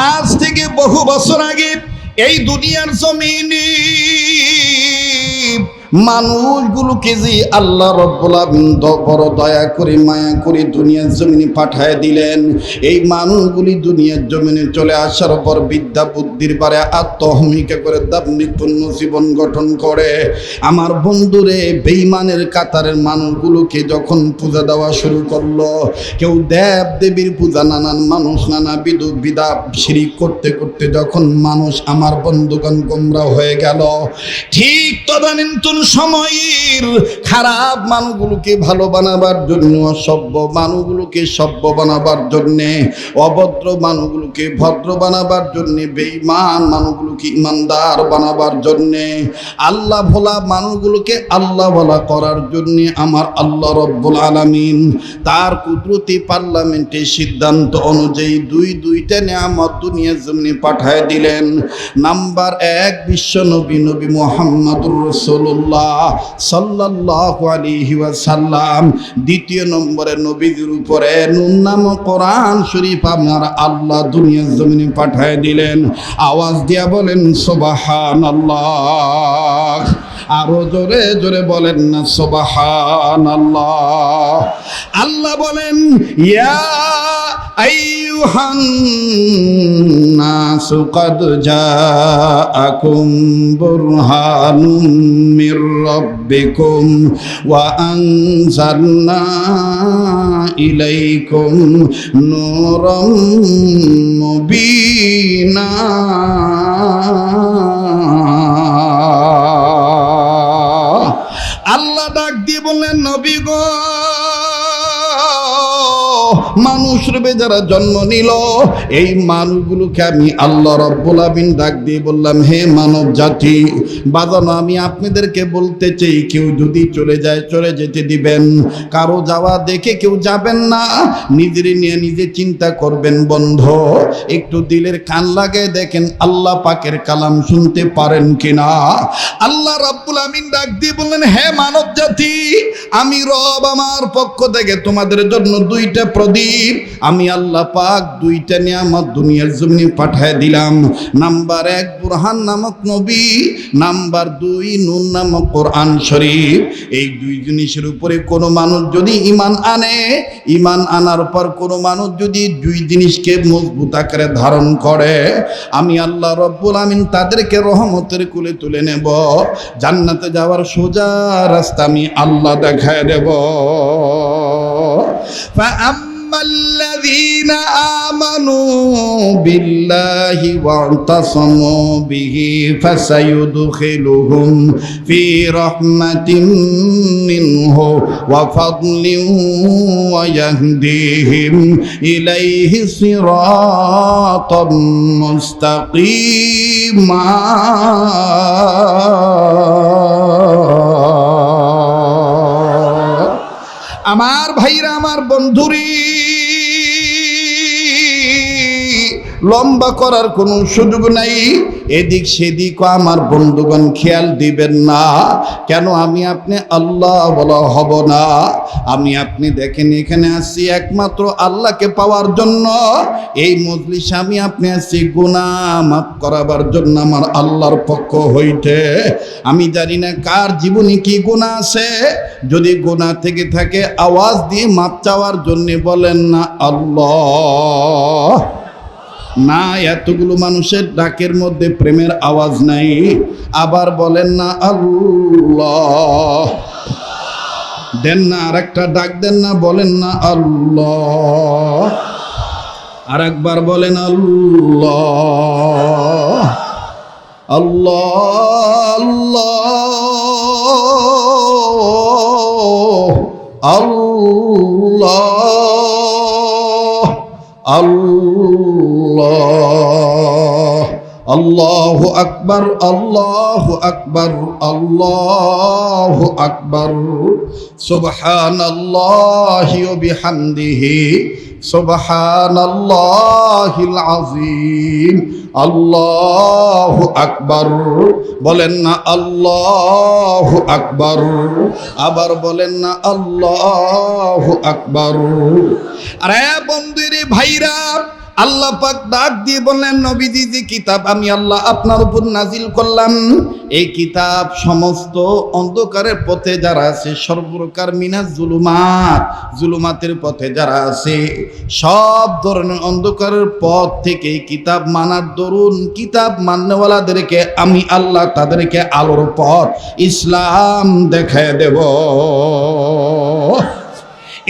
আজ থেকে বহু বছর আগে এই দুনিয়ার জমিনে মানুষগুলোকে যে আল্লাহ রব্বুল আলামিন বড় দয়া করে মায়া করে দুনিয়ার জমিনে পাঠায় দিলেন, এই মানুষগুলি দুনিয়ার জমিনে চলে আসার পর বিদ্যা বুদ্ধির বারে আত্মহমিকা করে দাম্ভিকপূর্ণ জীবন গঠন করে। আমার বন্ধুরে বেঈমানের কাতারের মানুষগুলোকে যখন পূজা দেওয়া শুরু করলো, কেউ দেব দেবীর পূজা, নানান মানুষ নানা বিদা শিরিক করতে করতে যখন মানুষ আমার বন্ধুগণ গোমরা হয়ে গেল, ঠিক তদানীন্তন সময়ের খারাপ মানুষগুলোকে ভালো বানাবার জন্য, অসভ্য মানুষগুলোকে সভ্য বানাবার জন্যে, অভদ্র মানুষগুলোকে ভদ্র বানাবার জন্যে, বেঈমান মানুষগুলোকে ইমানদার বানাবার জন্যে, আল্লাহ ভোলা মানুষগুলোকে আল্লাহ ভোলা করার জন্যে আমার আল্লাহ রব্বুল আলামিন তার কুদরতি পার্লামেন্টে সিদ্ধান্ত অনুযায়ী দুইটা নিয়ামত দুনিয়ার জন্য পাঠায় দিলেন। নাম্বার ১, বিশ্ব নবী নবী মুহাম্মদুর রাসূলুল্লাহ সাল্লাল্লাহু আলাইহি ওয়াসাল্লাম। দ্বিতীয় নম্বরে নবীদের উপরে নূর নামক কোরআন শরীফ আমার আল্লাহ দুনিয়ার জমিনে পাঠায় দিলেন। আওয়াজ দিয়া বলেন সুবহানাল্লাহ। আরো জোরে জোরে বলেন না সুবহানাল্লাহ। আল্লাহ বলেন ইয়া আইয়ুহান নাসু ক্বাদ জাআকুম বুরহানুম মির রাব্বিকুম ওয়া আনজালনা ইলাইকুম নূরাম মুবিনা। আল্লাহ ডাক দিয়ে বললেন, নবী গো, মানুষ রূপে যারা জন্ম নিল, এই মানুষগুলোকে আমি আল্লাহ রব্বুল আলামিন ডাক দিয়ে বললাম, হে মানব জাতি, বাজানো আমি আপনাদেরকে বলতে চাই, কেউ যদি চলে যায় চলে যেতে দিবেন, কারো যাওয়া দেখে কেউ যাবেন না, নিজের নিয়ে নিজে চিন্তা করবেন। বন্ধ একটু দিলের কান লাগে দেখেন আল্লাহ পাকের কালাম শুনতে পারেন কিনা। আল্লাহ রব্বুল আলামিন ডাক দিয়ে বললেন, হে মানব জাতি, আমি রব আমার পক্ষ থেকে তোমাদের জন্য দুইটা প্রদীপ আমি আল্লাহ পাক দুইটা নিয়ামত দুনিয়ার জমিনে পাঠায় দিলাম। নাম্বার ১, বুরহান নামক নবী। নাম্বার ২, নূর নামক কোরআন শরীফ। এই দুই জিনিসের উপরে কোনো মানুষ যদি ঈমান আনে, ঈমান আনার পর কোনো মানুষ যদি দুই জিনিসকে মজবুত আকারে ধারণ করে, আমি আল্লাহ রব্বুল আমিন তাদেরকে রহমতের কুলে তুলে নেব, জান্নাতে যাওয়ার সোজা রাস্তা আমি আল্লাহ দেখায় দেব। فأما الذين آمنوا بالله واعتصموا به فسيدخلهم في رحمة منه وفضل ويهديهم إليه صراطا مستقيما। আমার ভাইরা, আমার বন্ধুরি, লম্বা করার কোনো সুযোগ নাই, এদিক সেদিক আমার বন্ধুগণ খেয়াল দিবেন না। কেন আমি আপনি আল্লাহ বলা হব না? আমি আপনি দেখেন এখানে আসছি একমাত্র আল্লাহকে পাওয়ার জন্য। এই মজলিসে আমি আপনি আসছি গুনাহ মাফ করাবার জন্য আমার আল্লাহর পক্ষ হইতে। আমি জানি না কার জীবনে কি গুনাহ আছে, যদি গুনাহ থেকে থাকে আওয়াজ দিয়ে মাফ চাওয়ার জন্য বলেন না আল্লাহ। না, এতগুলো মানুষের ডাকের মধ্যে প্রেমের আওয়াজ নাই। আবার বলেন না আল্লাহ। দেন না আরেকটা ডাক, দেন না, বলেন না আল্লাহ। আর একবার বলেন আল্লাহ। আল্লাহ আল্লাহ আল্লাহ আল্লাহ। আল্লাহু আকবার, আল্লাহু আকবার, আল্লাহু আকবার। সুবহানাল্লাহি ওয়া বিহামদিহি, সুবহানাল্লাহিল আযীম। আল্লাহু আকবার। বলেন না আল্লাহু আকবার। আবার বলেন না আল্লাহু আকবার। আরে বন্ধুরে ভাইরা, আল্লাহ পাক ডাক দিয়ে বললেন, নবীজি যে কিতাব আমি আল্লাহ আপনার উপর নাজিল করলাম, এই কিতাব সমস্ত অন্ধকারের পথে যারা আছে, সর্বপ্রকার মিনাজ জুলুমাত, জুলুমাতের পথে যারা আছে, সব ধরনের অন্ধকারের পথ থেকে এই কিতাব মানার দরুন, কিতাব মান্যওয়ালাদেরকে আমি আল্লাহ তাদেরকে আলোর পথ ইসলাম দেখায় দেব।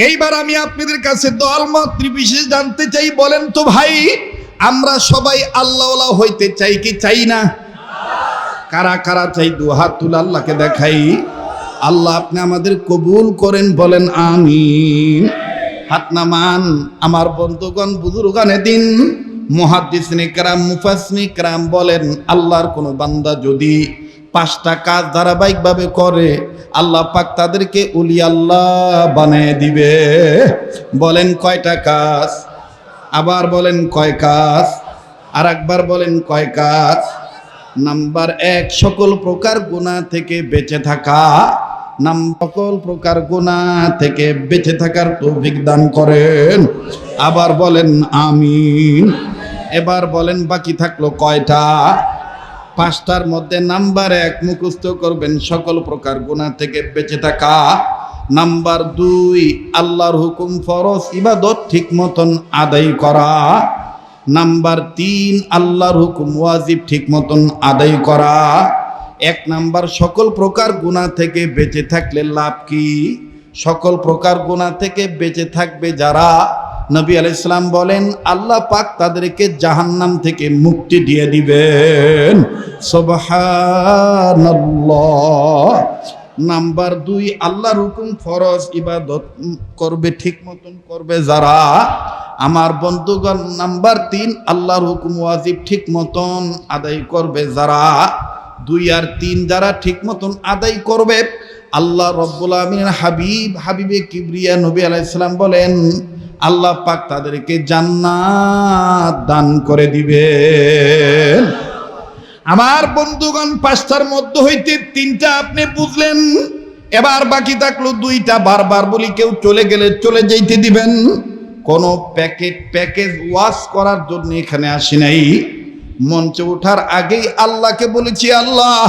এইবার আমি আপনাদের কাছে দলমত বিশেষ জানতে চাই, বলেন তো ভাই, আমরা সবাই আল্লাহওয়ালা হইতে চাই কি চাই না? কারা কারা চাই? দু হাত তুলে আল্লাহকে দেখাই। আল্লাহ আপনি আমাদের কবুল করেন, বলেন আমিন। হাত নামান। আমার বন্ধুগণ, বুজুর্গানে দিন, মুহাদ্দিসিনে কেরাম, মুফাসসিরিনে কেরাম বলেন, আল্লাহর কোনো বান্দা যদি 5টা কাজ ধারাবাহিকভাবে করে, আল্লাহ পাক তাদেরকে ওলি আল্লাহ বানিয়ে দিবে। বলেন কয়টা কাজ? আবার বলেন কয় কাজ? আর একবার বলেন কয় কাজ? নাম্বার 1, সকল প্রকার গুনাহ থেকে বেঁচে থাকা। সকল প্রকার গুনাহ থেকে বেঁচে থাকার তৌফিক দান করেন। আবার বলেন আমিন। এবার বলেন বাকি থাকলো কয়টা? 5টার মধ্যে নাম্বার 1 মুখস্থ করবেন, সকল প্রকার গুনাহ থেকে বেঁচে থাকা। নাম্বার 2, আল্লাহর হুকুম ফরজ ইবাদত ঠিক মতন আদায় করা। নাম্বার 3, আল্লাহর হুকুম ওয়াজিব ঠিক মতন আদায় করা। 1 নাম্বার, সকল প্রকার গুনাহ থেকে বেঁচে থাকলে লাভ কি? সকল প্রকার গুনাহ থেকে বেঁচে থাকবে যারা, নবী আলাইহিস সালাম বলেন, আল্লাহ পাক তাদেরকে জাহান্নাম থেকে মুক্তি দিয়ে দিবেন। সুবহানাল্লাহ। নাম্বার 2, আল্লাহর হুকুম ফরজ ইবাদত করবে ঠিক মতন করবে যারা, আমার বন্ধুগণ। নাম্বার 3, আল্লাহর হুকুম ওয়াজিব ঠিক মতন আদায় করবে যারা। 2 আর 3 যারা ঠিক মতন আদায় করবে, আল্লাহ রব্বুল আমিনের হাবিবে কিবরিয়া নবী আলাইহিস সালাম বলেন, আল্লাহ পাক তাদেরকে জান্নাত দান করে দিবেন। আমার বন্ধুগণ, 5টার মধ্যে হইতে 3টা আপনি বুঝলেন, এবার বাকি থাকলো 2টা। বারবার বলি, কেউ চলে গেলে চলে যেতে দিবেন। কোন প্যাকেজ ওয়াশ করার জন্য এখানে আসি নাই। মঞ্চে ওঠার আগেই আল্লাহকে বলেছি, আল্লাহ,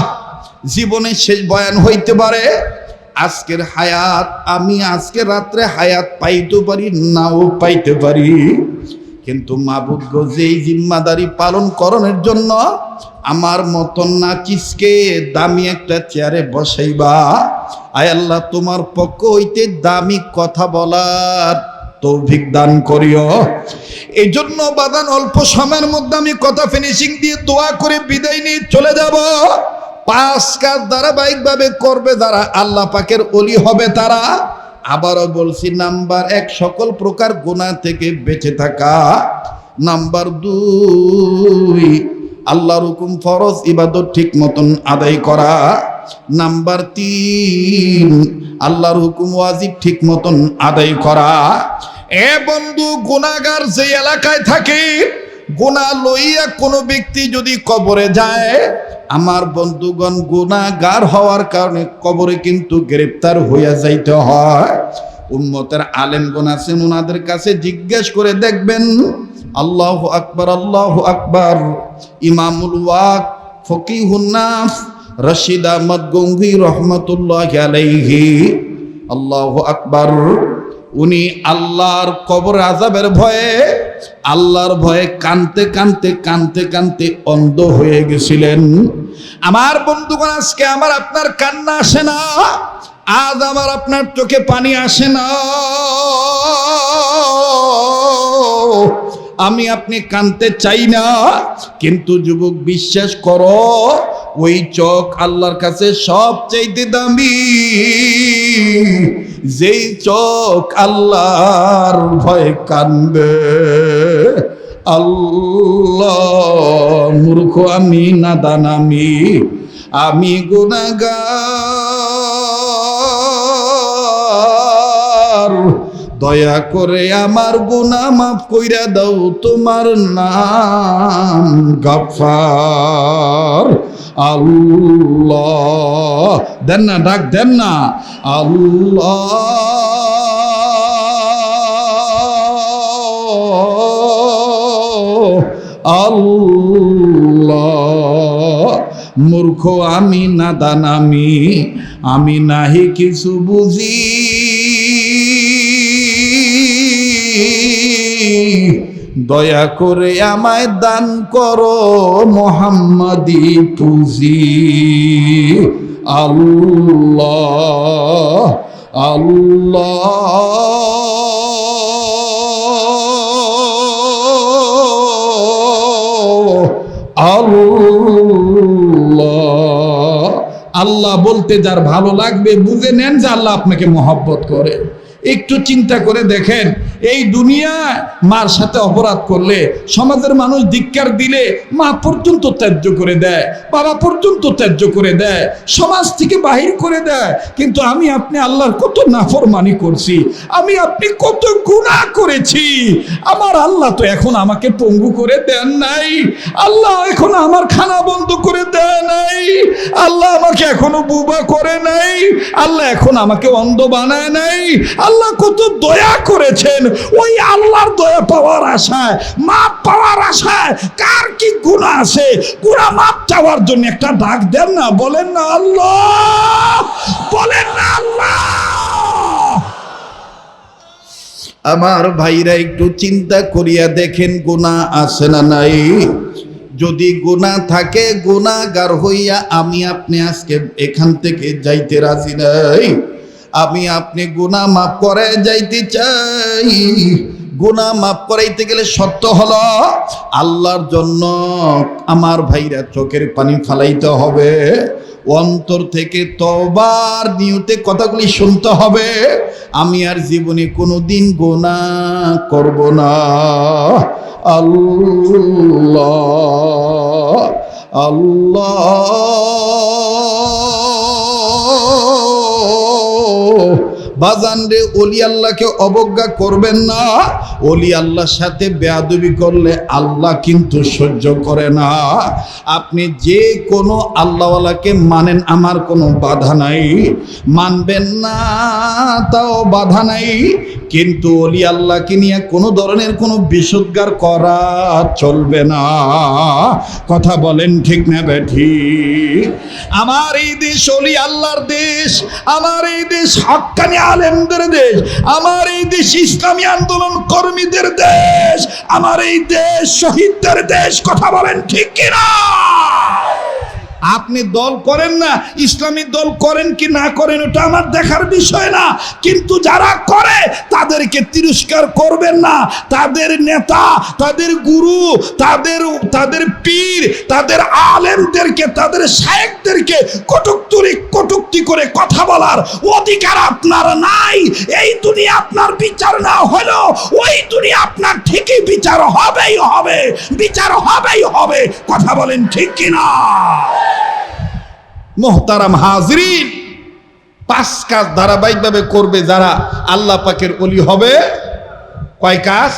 জীবনের শেষ বয়ান হইতে পারে, আজকের হায়াত আমি আজকে রাত্রে হায়াত পাইতে পারি, নাও পাইতে পারি, কিন্তু মাবুদ গো, যেই জিম্মাদারি পালন করণের জন্য আমার মতন নাচিসকে দামি একটা চেয়ারে বসাইবা, আয় আল্লাহ, তোমার পক্ষ হইতে দামি কথা বলার তৌফিক দান করিও। এই জন্য বাদান, অল্প সময়ের মধ্যে আমি কথা ফিনিশিং দিয়ে দোয়া করে বিদায় নিয়ে চলে যাব। 5 কাজ ধারাবাহিকভাবে করবে যারা, আল্লাহ পাকের ওলি হবে তারা। আবারও বলছি, নাম্বার 1, সকল প্রকার গুনাহ থেকে বেঁচে থাকা। নাম্বার 2, আল্লাহর হুকুম ফরজ ইবাদত ঠিক মতন আদায় করা। নাম্বার 3, আল্লাহর হুকুম ওয়াজিব ঠিক মতন আদায় করা। এ বন্ধু, গুনাহগার যে এলাকায় থাকে, গুনাহ লইয়া কোনো ব্যক্তি যদি কবরে যায়, আমার বন্ধুগণ, গুনাহগার হওয়ার কারণে কবরে কিন্তু গ্রেফতার হইয়া যাইতে হয়। উম্মতের আলেমগণ আছেন, ওনাদের কাছে জিজ্ঞেস করে দেখবেন। আল্লাহু আকবার, আল্লাহু আকবার। ইমামুল ওয়াক, ফকিহুন নাস, রশিদ আহমদ গঙ্গি রহমতুল্লাহি আলাইহি, আল্লাহু আকবার। উনি আল্লাহর কবর আযাবের ভয়ে, আল্লাহর ভয়ে কানতে কানতে কানতে কানতে অন্ধ হয়ে গেছিলেন। আমার বন্ধুগণ, আজকে আমার আপনার কান্না আসে না, আজ আমার আপনার চোখে পানি আসে না। আমি আপনি কানতে চাই না, কিন্তু যুবক, বিশ্বাস করো, ওই চোখ আল্লাহর কাছে সবচাইতে দামি, যেই চোখ আল্লাহর ভয়ে কান্দে। আল্লাহ, মূর্খ আমি, নাদান আমি গুনাহগার, দয়া করে আমার গুনাহ মাফ কইরা দাও, তোমার নাম গফফার। আল্লাহ, দেন না, ডাক দেন না, আল্লাহ আল্লাহ। মূর্খ আমি, নাদান আমি নাহি কিছু বুঝি, দয়া করে আমায় দান করো মুহাম্মাদি পুঁজি। আল্লাহ আল্লাহ আল্লাহ। আল্লাহ বলতে যার ভালো লাগবে বুঝে নেন যে আল্লাহ আপনাকে মহব্বত করে। একটু চিন্তা করে দেখেন, এই দুনিয়া মার সাথে অপরাধ করলে, সমাজের মানুষ ধিক্কার দিলে মা পর্যন্ত ত্যায্য করে দেয়, বাবা পর্যন্ত ত্যায্য করে দেয়, সমাজ থেকে বাহির করে দেয়। কিন্তু আমি আপনি আল্লাহর কত নাফরমানি করছি, আমি আপনি কত গুনাহ করেছি। আমার আল্লাহ তো এখন আমাকে পঙ্গু করে দেন নাই, আল্লাহ এখন আমার খানা বন্ধ করে দেয় নাই, আল্লাহ আমাকে এখনো বুবা করে নাই, আল্লাহ এখন আমাকে অন্ধ বানায় নাই। আল্লাহ কত দয়া করেছেন। ওই আল্লাহর দয়া পাওয়ার আশায়, মাপ পাওয়ার আশায় কার কি গুনাহ আছে, গুনাহ মাপ চাওয়ার জন্য একটা ডাক দেন না, বলেন না আল্লাহ, বলেন না আল্লাহ। আমার ভাইরা একটু চিন্তা করিয়া দেখেন, গুনাহ আছে না নাই? যদি গুনাহ থাকে, গুনাহগার হইয়া আমি আপনি আজকে এখান থেকে যাইতে রাজি নাই। আমি আপনি গুনাহ মাফ করে যাইতে চাই। গুনাহ মাফ করাইতে গেলে শর্ত হলো আল্লাহর জন্য আমার ভাইরা চোখের পানি ফালাইতে হবে, অন্তর থেকে তওবার নিয়তে কথাগুলি শুনতে হবে। আমি আর জীবনে কোনোদিন গুনাহ করব না। আল্লাহ আল্লাহ। বাজান রে, ওলি আল্লাহকে অবজ্ঞা করবেন না। ওলি আল্লাহর সাথে বেয়াদবি করলে আল্লাহ কিন্তু সহ্য করে না। আপনি যে কোনো আল্লাহওয়ালাকে মানেন, আমার কোনো বাধা নাই, মানবেন না তাও বাধা নাই, কিন্তু ওলি আল্লাহকে নিয়ে কোনো ধরনের কোনো বিশুদ্ধার করা চলবে না। কথা বলেন ঠিক না বেঠিক? আমার এই দেশ ওলি আল্লাহর দেশ, আমার এই দেশ হক্কানি আলেমদের দেশ, আমার এই দেশ ইসলামী আন্দোলন কর্মীদের দেশ, আমার এই দেশ শহীদদের দেশ। কথা বলেন ঠিক কিনা? আপনি দল করেন না, ইসলামী দল করেন কি না করেন ওটা আমার দেখার বিষয় না, কিন্তু যারা করে তাদেরকে তিরস্কার করবেন না। তাদের নেতা, তাদের গুরু, তাদের পীর, তাদের আলেমদেরকে, তাদের শায়েখদেরকে কটূক্তি করে কথা বলার অধিকার আপনার নাই। এই দুনিয়া আপনার বিচার না হলো ওই দুনিয়া আপনার ঠিকই বিচার হবেই হবে, বিচার হবেই হবে। কথা বলেন ঠিক কিনা? মোহতারাম হাজরিন, 5 কাজ ধারাবাহিকভাবে করবে যারা আল্লাহ পাকের ওলি হবে। কয় কাজ?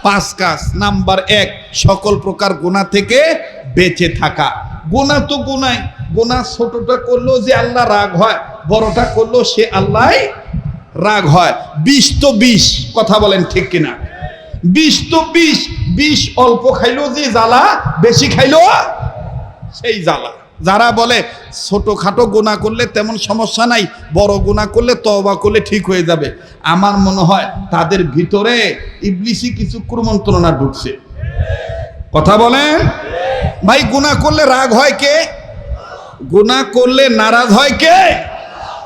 5 কাজ। নাম্বার 1, সকল প্রকার গুনাহ থেকে বেঁচে থাকা। গুনাহ তো গুনাহ, গুনাহ ছোটটা করলেও যে আল্লাহ রাগ হয়, বড়টা করলেও সে আল্লাহ রাগ হয়। 20 তো 20। কথা বলেন ঠিক কিনা? 20 তো 20। 20 অল্প খাইলেও যে জ্বালা, বেশি খাইলেও সেই জ্বালা। যারা বলে ছোটখাটো গুনাহ করলে তেমন সমস্যা নাই, বড় গুনাহ করলে তওবা করলে ঠিক হয়ে যাবে, আমার মনে হয় তাদের ভিতরে ইবলিসি কিছু কুমন্ত্রণা ঢুকছে। কথা বলেন ভাই, গুনাহ করলে রাগ হয় কে? গুনাহ করলে নারাজ হয় কে?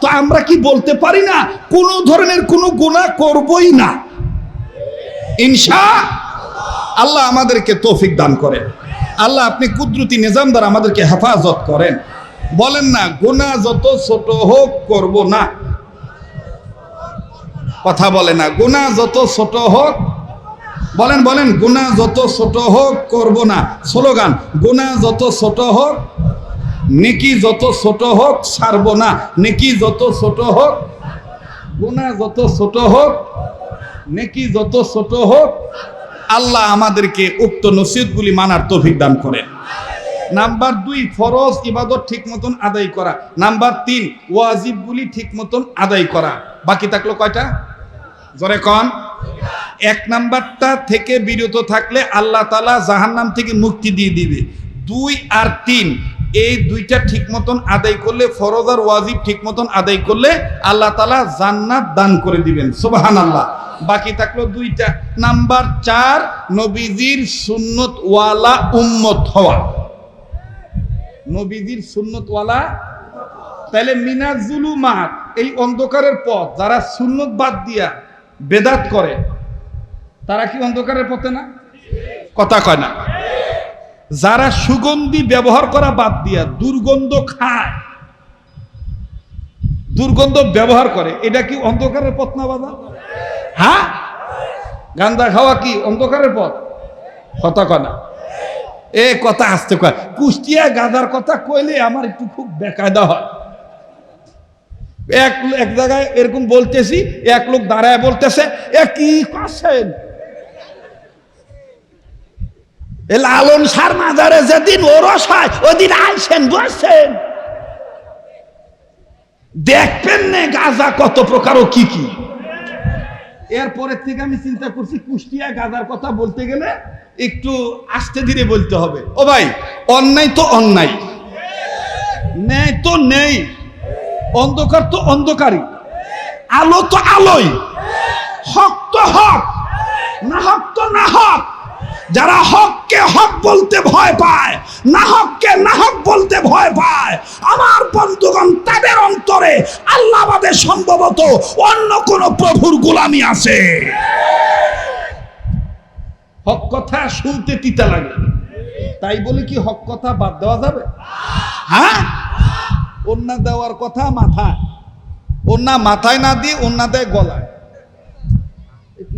তো আমরা কি বলতে পারি না কোন ধরনের কোনো গুনাহ করবই না? ইনশাআল্লাহ আমাদেরকে তৌফিক দান করেন। আল্লাহ আপনি কুদরতি নিজাম দ্বারা আমাদেরকে হেফাজত করেন। বলেন না, গুনাহ যত ছোট হোক করব না। কথা বলে না, গুনাহ যত ছোট হোক, বলেন বলেন, গুনাহ যত ছোট হোক করব না। স্লোগান, গুনাহ যত ছোট হোক, নেকি যত ছোট হোক ছাড়ব না। নেকি যত ছোট হোক, গুনাহ যত ছোট হোক, নেকি যত ছোট হোক। আল্লাহ আমাদেরকে উক্ত নসিহতগুলি মানার তৌফিক দান করেন। নাম্বার 2, ফরজ ইবাদত ঠিক মতন আদায় করা। নাম্বার 3, ওয়াজিবগুলি ঠিক মতন আদায় করা। বাকি থাকলো কয়টা? জোরে কন। এক নাম্বারটা থেকে বিরত থাকলে আল্লাহ তাআলা জাহান্নাম থেকে মুক্তি দিয়ে দিবে। 2 আর 3 এই দুইটা ঠিক মতন আদায় করলে, ফরজ আর ওয়াজিব ঠিক মতন আদায় করলে আল্লাহ তাআলা জান্নাত দান করে দিবেন। সুবহানাল্লাহ। বাকি থাকলো দুইটা। নাম্বার 4, নবীজির সুন্নত ওয়ালা উম্মত হওয়া। নবীজির সুন্নত ওয়ালা, তাহলে মিনাজ জুলুমাত, এই অন্ধকারের পথ, যারা সুন্নত বাদ দিয়া বেদাত করে তারা কি অন্ধকারের পথে না? কথা কয় না। যারা সুগন্ধি ব্যবহার করা বাদ দিয়া দুর্গন্ধ খায়, দুর্গন্ধ ব্যবহার করে, এটা কি অন্ধকারের পথ না বাবা? হ্যাঁ, গান্দা খাওয়া কি অন্ধকারের পথ? কথা কয় না। এ কথা আসতে কয়। কুষ্টিয়া গাঁজার কথা কইলে আমার একটু খুব বেকায়দা হয়। এক জায়গায় এরকম বলতেছি, এক লোক দাঁড়ায় বলতেছে, এ কি করছেন? লালন সার মাজারে যেদিন ওরস হয় ওদিন আইসেন বসছেন, দেখবেন না গাঁজা কত প্রকার ও কি কি। এরপরের থেকে আমি চিন্তা করছি কুষ্টিয়া গাঁজার কথা বলতে গেলে একটু আস্তে ধীরে বলতে হবে। ও ভাই, অন্যায় তো অন্যায়, নেই তো নেই, অন্ধকার তো অন্ধকারই, আলো তো আলোই, হক তো হক, না হক তো না হক। যারা হককে হক বলতে ভয় পায়, না হককে না হক বলতে ভয় পায়, আমার বন্ধুগণ, তাদের অন্তরে আল্লাহ বাদে সম্ভবত অন্য কোন প্রভুর গোলামি আছে। হক কথা শুনতে তিতা লাগে, তাই বলে কি হক কথা বাদ দেওয়া যাবে? হ্যাঁ, ওন্না দেওয়ার কথা মাথায়, ওন্না মাথায় না দিয়ে ওন্না দেয় গলায়।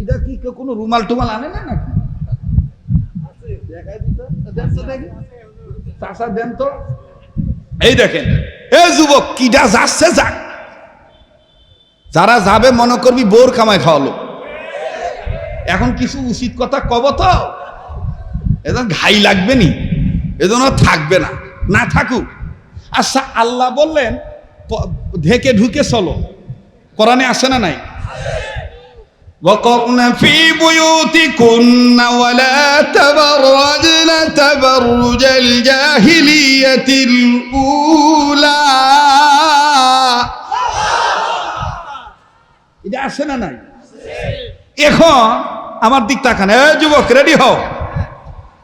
এটা কি কোনো রুমাল টুমাল আনে না নাকি? এই দেখেন, এই যুবক কিডা যাচ্ছে যাক, যারা যাবে মনে করবি বোর কামাই খাওয়ালো। এখন কিছু উচিত কথা কব তো, এজন ঘাই লাগবে নি, এজন্য থাকবে না, না থাকুক। আচ্ছা, আল্লাহ বললেন ঢেকে ঢুকে চলো, কোরআনে আসে না নাই? وقرن في بيوتكن ولا تبرجن تبرج الجاهلية الأولى। এটা আসে না নাই? এখন আমার দিক তাকান, এই যুবক রেডি হও।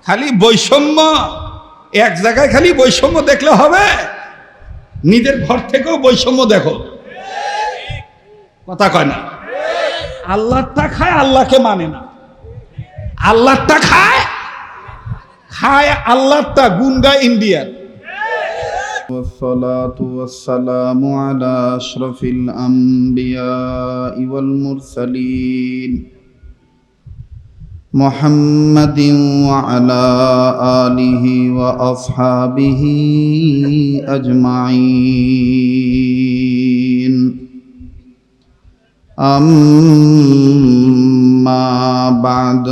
খালি বৈষম্য, এক জায়গায় খালি বৈষম্য দেখলে হবে? নিজের ঘর থেকেও বৈষম্য দেখো। কথা কয় না। আল্লাহটা খায়, আল্লাহকে মানে না। আল্লাহটা খায়, খায় আল্লাহটা, গুন গায় ইন্ডিয়ার। والصلاة والسلام على أشرف الأنبياء والمرسلين محمد وعلى آله وأصحابه أجمعين. أما بعد،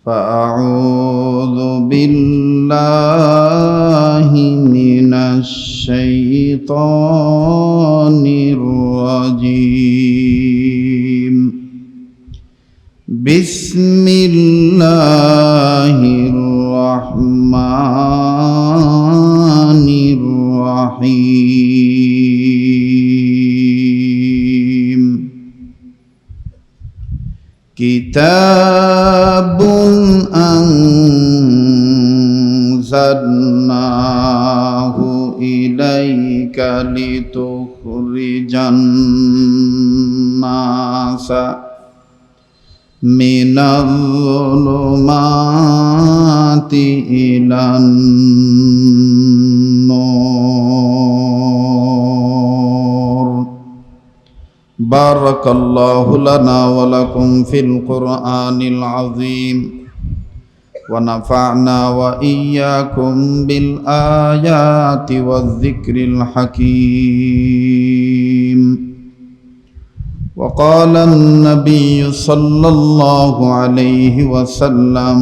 فأعوذ بالله من الشيطان الرجيم. بسم الله الرحمن الرحيم. كتاب أنزلناه إليك لتخرج الناس من الظلمات إلى النور. بارك الله لنا ولكم في القرآن العظيم، ونفعنا وإياكم بالآيات والذكر الحكيم. وقال النبي صلى الله عليه وسلم: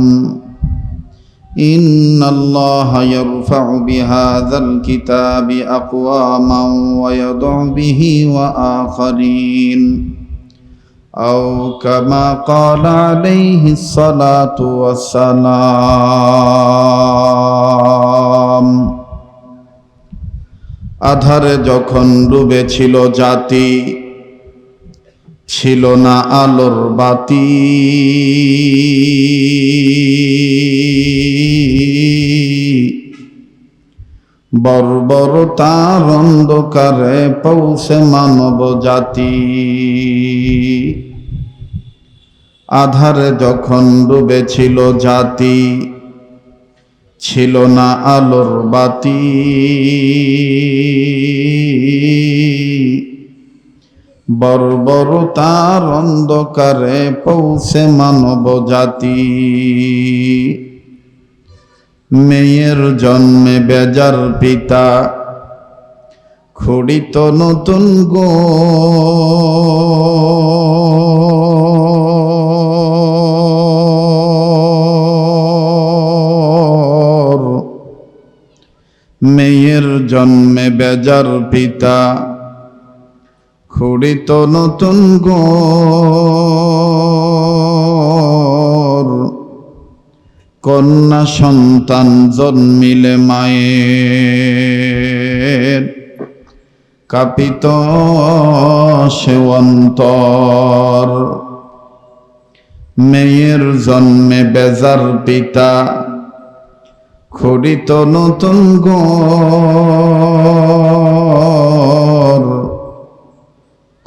إن الله يرفع بهذا الكتاب أقواما ويضع به وآخرين. أو كما قال عليه الصلاة والسلام আধারে যখন ডুবেছিল জাতি ছিল না আলোর বাতি বর্বরতার অন্ধকারে পৌঁছে মানব জাতি আধারে যখন ডুবেছিল জাতি ছিল না আলোর বাতি বর্বরতার অন্ধকারে পৌঁছে মানব জাতি মেয়ের জন্মে বেজার পিতা খড়িত নতুন গো মেয়ের জন্মে বেজার পিতা খড়িত নতুন গো কন্যা সন্তান জন্মিলে মায়ের কাঁপিত সে অন্তর মেয়ের জন্মে বেজার পিতা খড়িত নতুন ঘর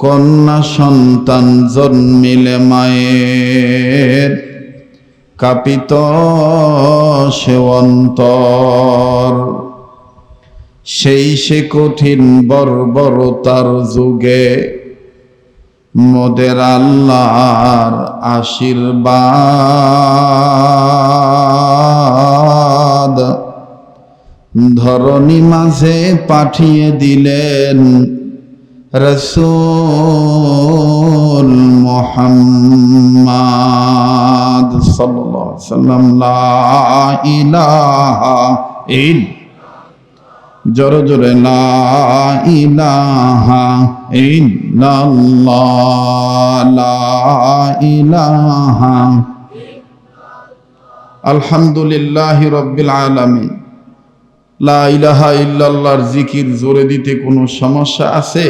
কন্যা সন্তান জন্মিলে মায়ের কাঁপিত সে অন্তর সেই সে কঠিন বর্বরতার যুগে মোদের আল্লাহর আশীর্বাদ ধরণী মাঝে পাঠিয়ে দিলেন রাসূল মুহাম্মদ সাল্লাল্লাহু আলাইহি ওয়াসাল্লাম লা ইলাহা জোরে জোরে লা ইলাহা ইল্লাল্লাহ লা ইলাহা আলহামদুলিল্লাহি রাব্বিল আলামিন লা ইলাহা ইল্লাল্লাহর জিকির জোরে দিতে কোনো সমস্যা আছে?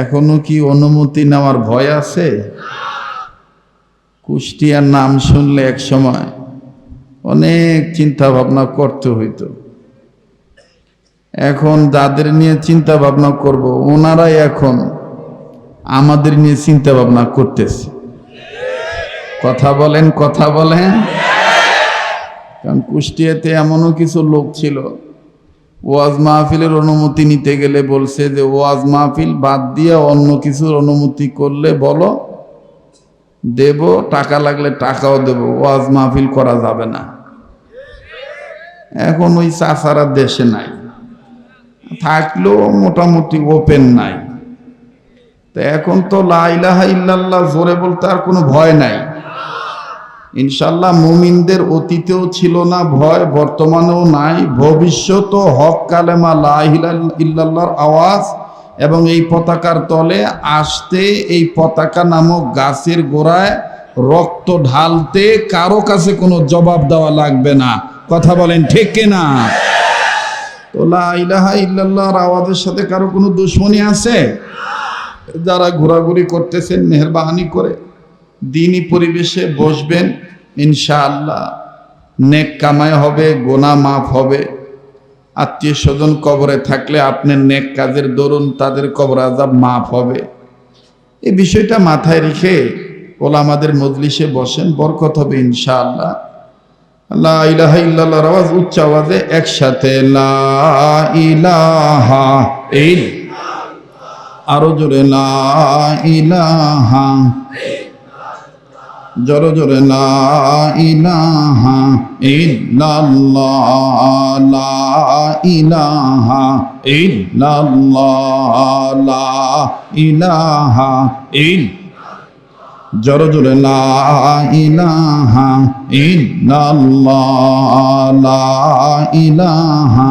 এখনো কি অনুমতি নেওয়ার ভয় আছে? কুষ্টিয়ার নাম শুনলে এক সময় অনেক চিন্তা ভাবনা করতে হইতো। এখন যাদের নিয়ে চিন্তা ভাবনা করব ওনারাই এখন আমাদের নিয়ে চিন্তা ভাবনা করতেছে। কথা বলেন, কথা বলেন। কারণ কুষ্টিয়াতে এমনও কিছু লোক ছিল ওয়াজ মাহফিলের অনুমতি নিতে গেলে বলছে যে ওয়াজ মাহফিল বাদ দিয়ে অন্য কিছুর অনুমতি করলে বলো, দেব, টাকা লাগলে টাকাও দেব, ওয়াজ মাহফিল করা যাবে না। এখন ওই চাচারা দেশে নাই, থাকলেও মোটামুটি ওপেন নাই। তো এখন তো লা ইলাহা ইল্লাল্লাহ জোরে বলতে আর কোনো ভয় নাই। ইনশাআল্লাহ মুমিনদের অতীতেও ছিল না ভয়, বর্তমানেও নাই, ভবিষ্যতও হক কালেমা লা ইলাহা ইল্লাল্লাহর আওয়াজ এবং এই পতাকার তলে আসতে এই পতাকা নামক গাছের গোড়ায় রক্ত ঢালতে কারো কাছে কোনো জবাব দেওয়া লাগবে না। কথা বলেন ঠিক কিনা? তো লা ইলাহা ইল্লাল্লাহর আওয়াজের সাথে কারো কোনো দুশ্মনী আছে? যারা ঘোরাঘুরি করতেছেন মেহেরবানি করে দ্বীনি পরিবেশে বসবেন, ইনশাআল্লাহ নেক কামাই হবে, গুনাহ মাফ হবে। আত্মীয় স্বজন কবরে থাকলে আপনার নেক কাজের দরুন তাদের কবর আযাব মাফ হবে। এই বিষয়টা মাথায় রেখে ওলামাদের মজলিসে বসেন, বরকত হবে ইনশাআল্লাহ। লা ইলাহা ইল্লাল্লাহর আওয়াজ উচ্চ আওয়াজে একসাথে লা ইলাহা ইল্লাল্লাহ, আরো জোরে লা ইলাহা, জোরে জোরে লা ইলাহা ইল্লাল্লাহ লা ইলাহা ইল্লাল্লাহ লা ইলাহা জোরে জোরে লা ইলাহা ইল্লাল্লাহ লা ইলাহা।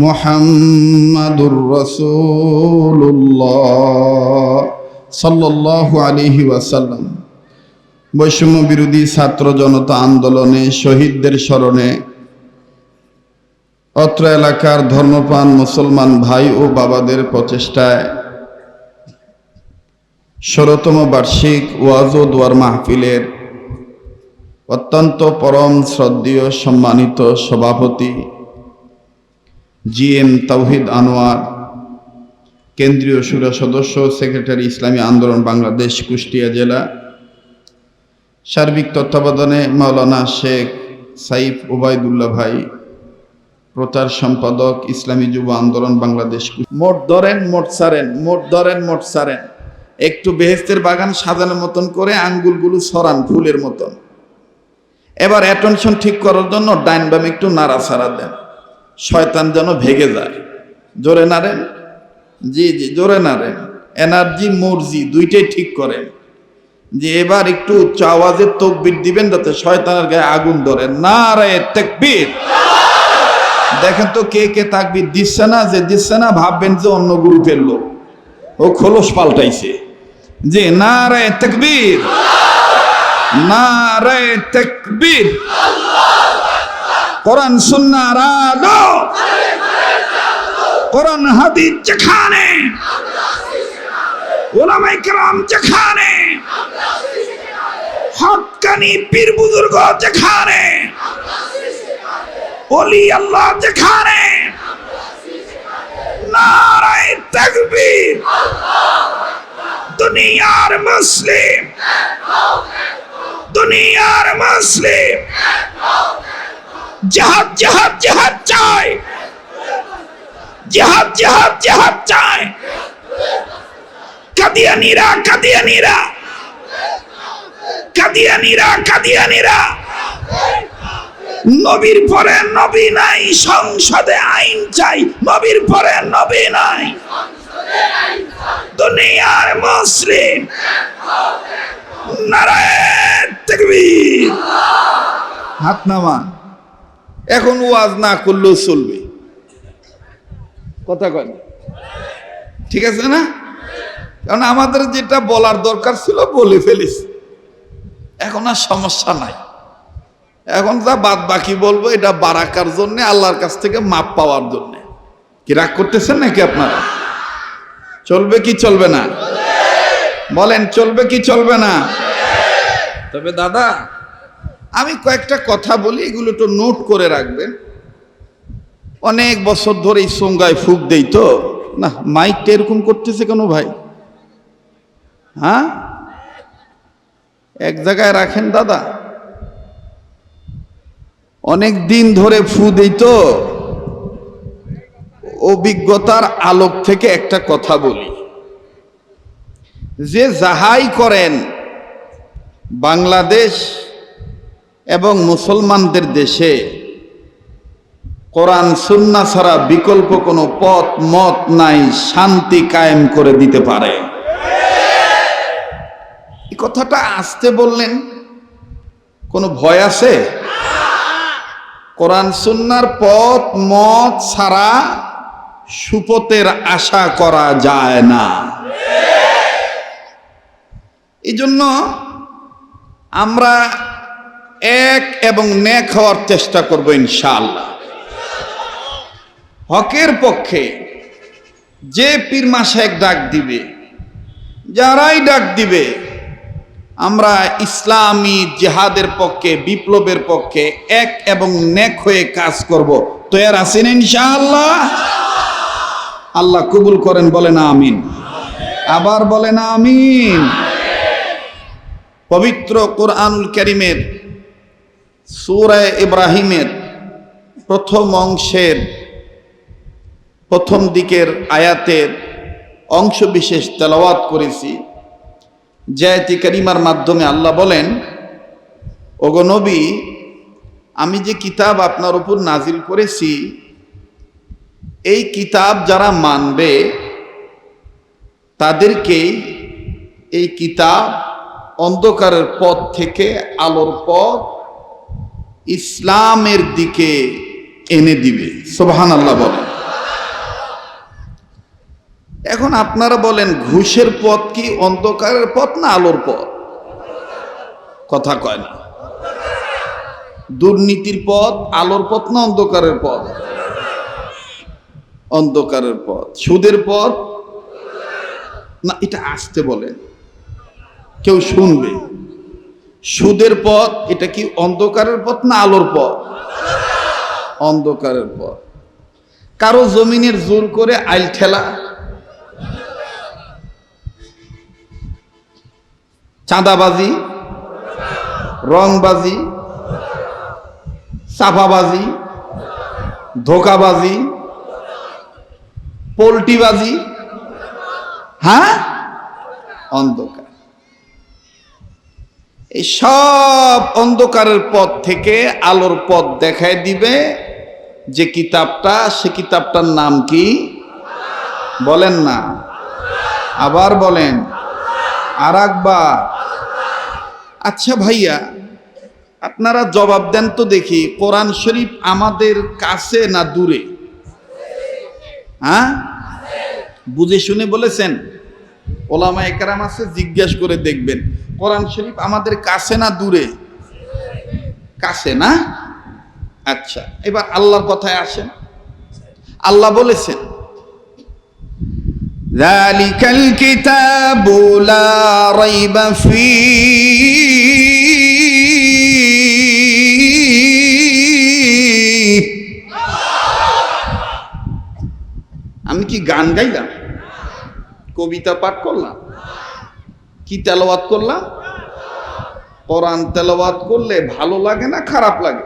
মুহাম্মাদুর রাসূলুল্লাহ সাল্লাল্লাহু আলাইহি ওয়াসাল্লাম। বৈষম্য বিরোধী ছাত্র জনতা আন্দোলনে শহীদদের স্মরণে অত্র এলাকার ধর্মপ্রাণ মুসলমান ভাই ও বাবাদের প্রচেষ্টায় ১৬তম বার্ষিক ওয়াজ ও দোয়ার মাহফিলের অত্যন্ত পরম শ্রদ্ধেয় সম্মানিত সভাপতি জিএম তাওহিদ আনোয়ার, কেন্দ্রীয় শুরা সদস্য, সেক্রেটারি ইসলামী আন্দোলন বাংলাদেশ কুষ্টিয়া জেলা, সার্বিক তত্ত্বাবধানে মাওলানা শেখ সাইফ ওবায়দুল্লাহ ভাই, প্রচার সম্পাদক ইসলামী যুব আন্দোলন বাংলাদেশ। মোট ধরেন মোট সারেন, মোট ধরেন মোট সারেন, একটু বেহেস্তের বাগান সাজানোর মতন করে আঙ্গুলগুলো সরান ফুলের মতন। এবার অ্যাটেনশন ঠিক করার জন্য ডাইন বাম একটু নাড়াচাড়া দেন, শয়তান যেন ভেগে যায়। জোরে নাড়েন, জি জি জোরে নাড়েন, এনার্জি মর্জি দুইটাই ঠিক করেন। যে এবার একটু উচ্চ আওয়াজের তাকবীর দিবেন যাতে শয়তানের গায়ে আগুন ধরে। নারে তাকবীর। দেখেন তো কে কে তাকবীর দিচ্ছে না, যে দিচ্ছে না ভাববেন যে অন্য গ্রুপের লোক, ও খোলস পাল্টাইছে। যে নারে তাকবীর, নারে তাকবীর। কোরআন সুন্নাহর আলো, কোরআন হাদিস যেখানে, উলামায়ে কেরাম যেখানে, হক্কানি পীর বুজুর্গ যেখানে, ওলি আল্লাহ যেখানে, নারে তাকবীর। দুনিয়ার মুসলিম, দুনিয়ার মুসলিম জিহাদ জিহাদ জিহাদ চায়, জিহাদ জিহাদ জিহাদ চায়। কাদিয়ানীরা কাদিয়ানীরা কাদিয়ানীরা কাদিয়ানীরা। নবীর পরে নবী নাই, সংসদে আইন চাই। নবীর পরে নবী নাই, দুনিয়ার মুসলিম। নারে তাকবীর। হাত নামান। এখন ওয়াজ না করলেও চলবে, কথা কয়, ঠিক আছে না? কারণ আমাদের যেটা বলার দরকার ছিল বলে ফেলিস, এখন আর সমস্যা নাই। এখন যা বাদ বাকি বলবো এটা বারাকার জন্য, আল্লাহর কাছ থেকে মাপ পাওয়ার জন্য। কি রাগ করতেছেন নাকি আপনারা? চলবে কি চলবে না? বলেন চলবে কি চলবে না? তবে দাদা আমি কয়েকটা কথা বলি, এগুলো তো নোট করে রাখবেন। অনেক বছর ধরে এই সঙ্গায় ফুক দেই তো না। মাইকটা এরকম করতেছে কেন ভাই? হ্যাঁ, এক জায়গায় রাখেন দাদা। অনেক দিন ধরে ফু দেই তো, অভিজ্ঞতার আলোক থেকে একটা কথা বলি। যে যাহাই করেন, বাংলাদেশ এবং মুসলমানদের দেশে কোরআন সুন্নাহ ছাড়া বিকল্প কোনো পথ মত নাই শান্তি কায়েম করে দিতে পারে। এই কথাটা আসতে বললেন, কোনো ভয় আছে? কোরআন সুন্নাহর পথ মত ছাড়া সুপথের আশা করা যায় না। এই জন্য আমরা এক এবং নেক হওয়ার চেষ্টা করব ইনশাআল্লাহ। হকের পক্ষে যে পীর মাশায়েখ ডাক দিবে, যারাই ডাক দিবে, আমরা ইসলামী জিহাদের পক্ষে, বিপ্লবের পক্ষে এক এবং নেক হয়ে কাজ করব। তৈরি আছেন ইনশাআল্লাহ? আল্লাহ কবুল করেন, বলেন আমিন। আবার বলেন আমিন। পবিত্র কোরআনুল কারীমের সূরা ইব্রাহিমের প্রথম অংশের প্রথম দিকের আয়াতের অংশ বিশেষ তেলাওয়াত করেছি। যে আয়াতে কারিমার মাধ্যমে আল্লাহ বলেন, ওগো নবী, আমি যে কিতাব আপনার উপর নাজিল করেছি, এই কিতাব যারা মানবে তাদেরকে এই কিতাব অন্ধকারের পথ থেকে আলোর পথ ইসলামের দিকে এনে দিবে। সুবহানাল্লাহ বলেন। এখন আপনারা বলেন ঘুষের পথ কি অন্ধকারের পথ না আলোর পথ? কথা কয় না। দুর্নীতির পথ আলোর পথ না অন্ধকারের পথ? অন্ধকারের পথ। সুদের পথ না, এটা আসতে বলেন, কেউ শুনবে। সুদের পথ এটা কি অন্ধকারের পথ না আলোর পথ? অন্ধকারের পথ। কারো জমিনের জোর করে আইল ঠেলা, চাঁদাবাজি, রংবাজি, চাপাবাজি, ধোকাবাজি, পোল্টিবাজি, হ্যাঁ, অন্ধকার। এই সব অন্ধকারের পথ থেকে আলোর পথ দেখায় দিবে যে কিতাবটা, সে কিতাবটার নাম কি? বলেন না, আবার বলেন, আর একবার। আচ্ছা ভাইয়া, আপনারা জবাব দেন তো দেখি, কোরআন শরীফ আমাদের কাছে না দূরে? হ্যাঁ, বুঝে শুনে বলেছেন? ওলামা একরাম আছে, জিজ্ঞাসা করে দেখবেন কোরআন শরীফ আমাদের কাছে না দূরে? কাছে না? আচ্ছা, এবার আল্লাহর কথায় আসেন। আল্লাহ বলেছেন, যালিকাল কিতাবু লা রাইবা ফীহি। আমি কি গান গাইলাম? কবিতা পাঠ করলাম? কি তেলাওয়াত করলাম? কোরআন তেলাওয়াত করলে ভালো লাগে না খারাপ লাগে?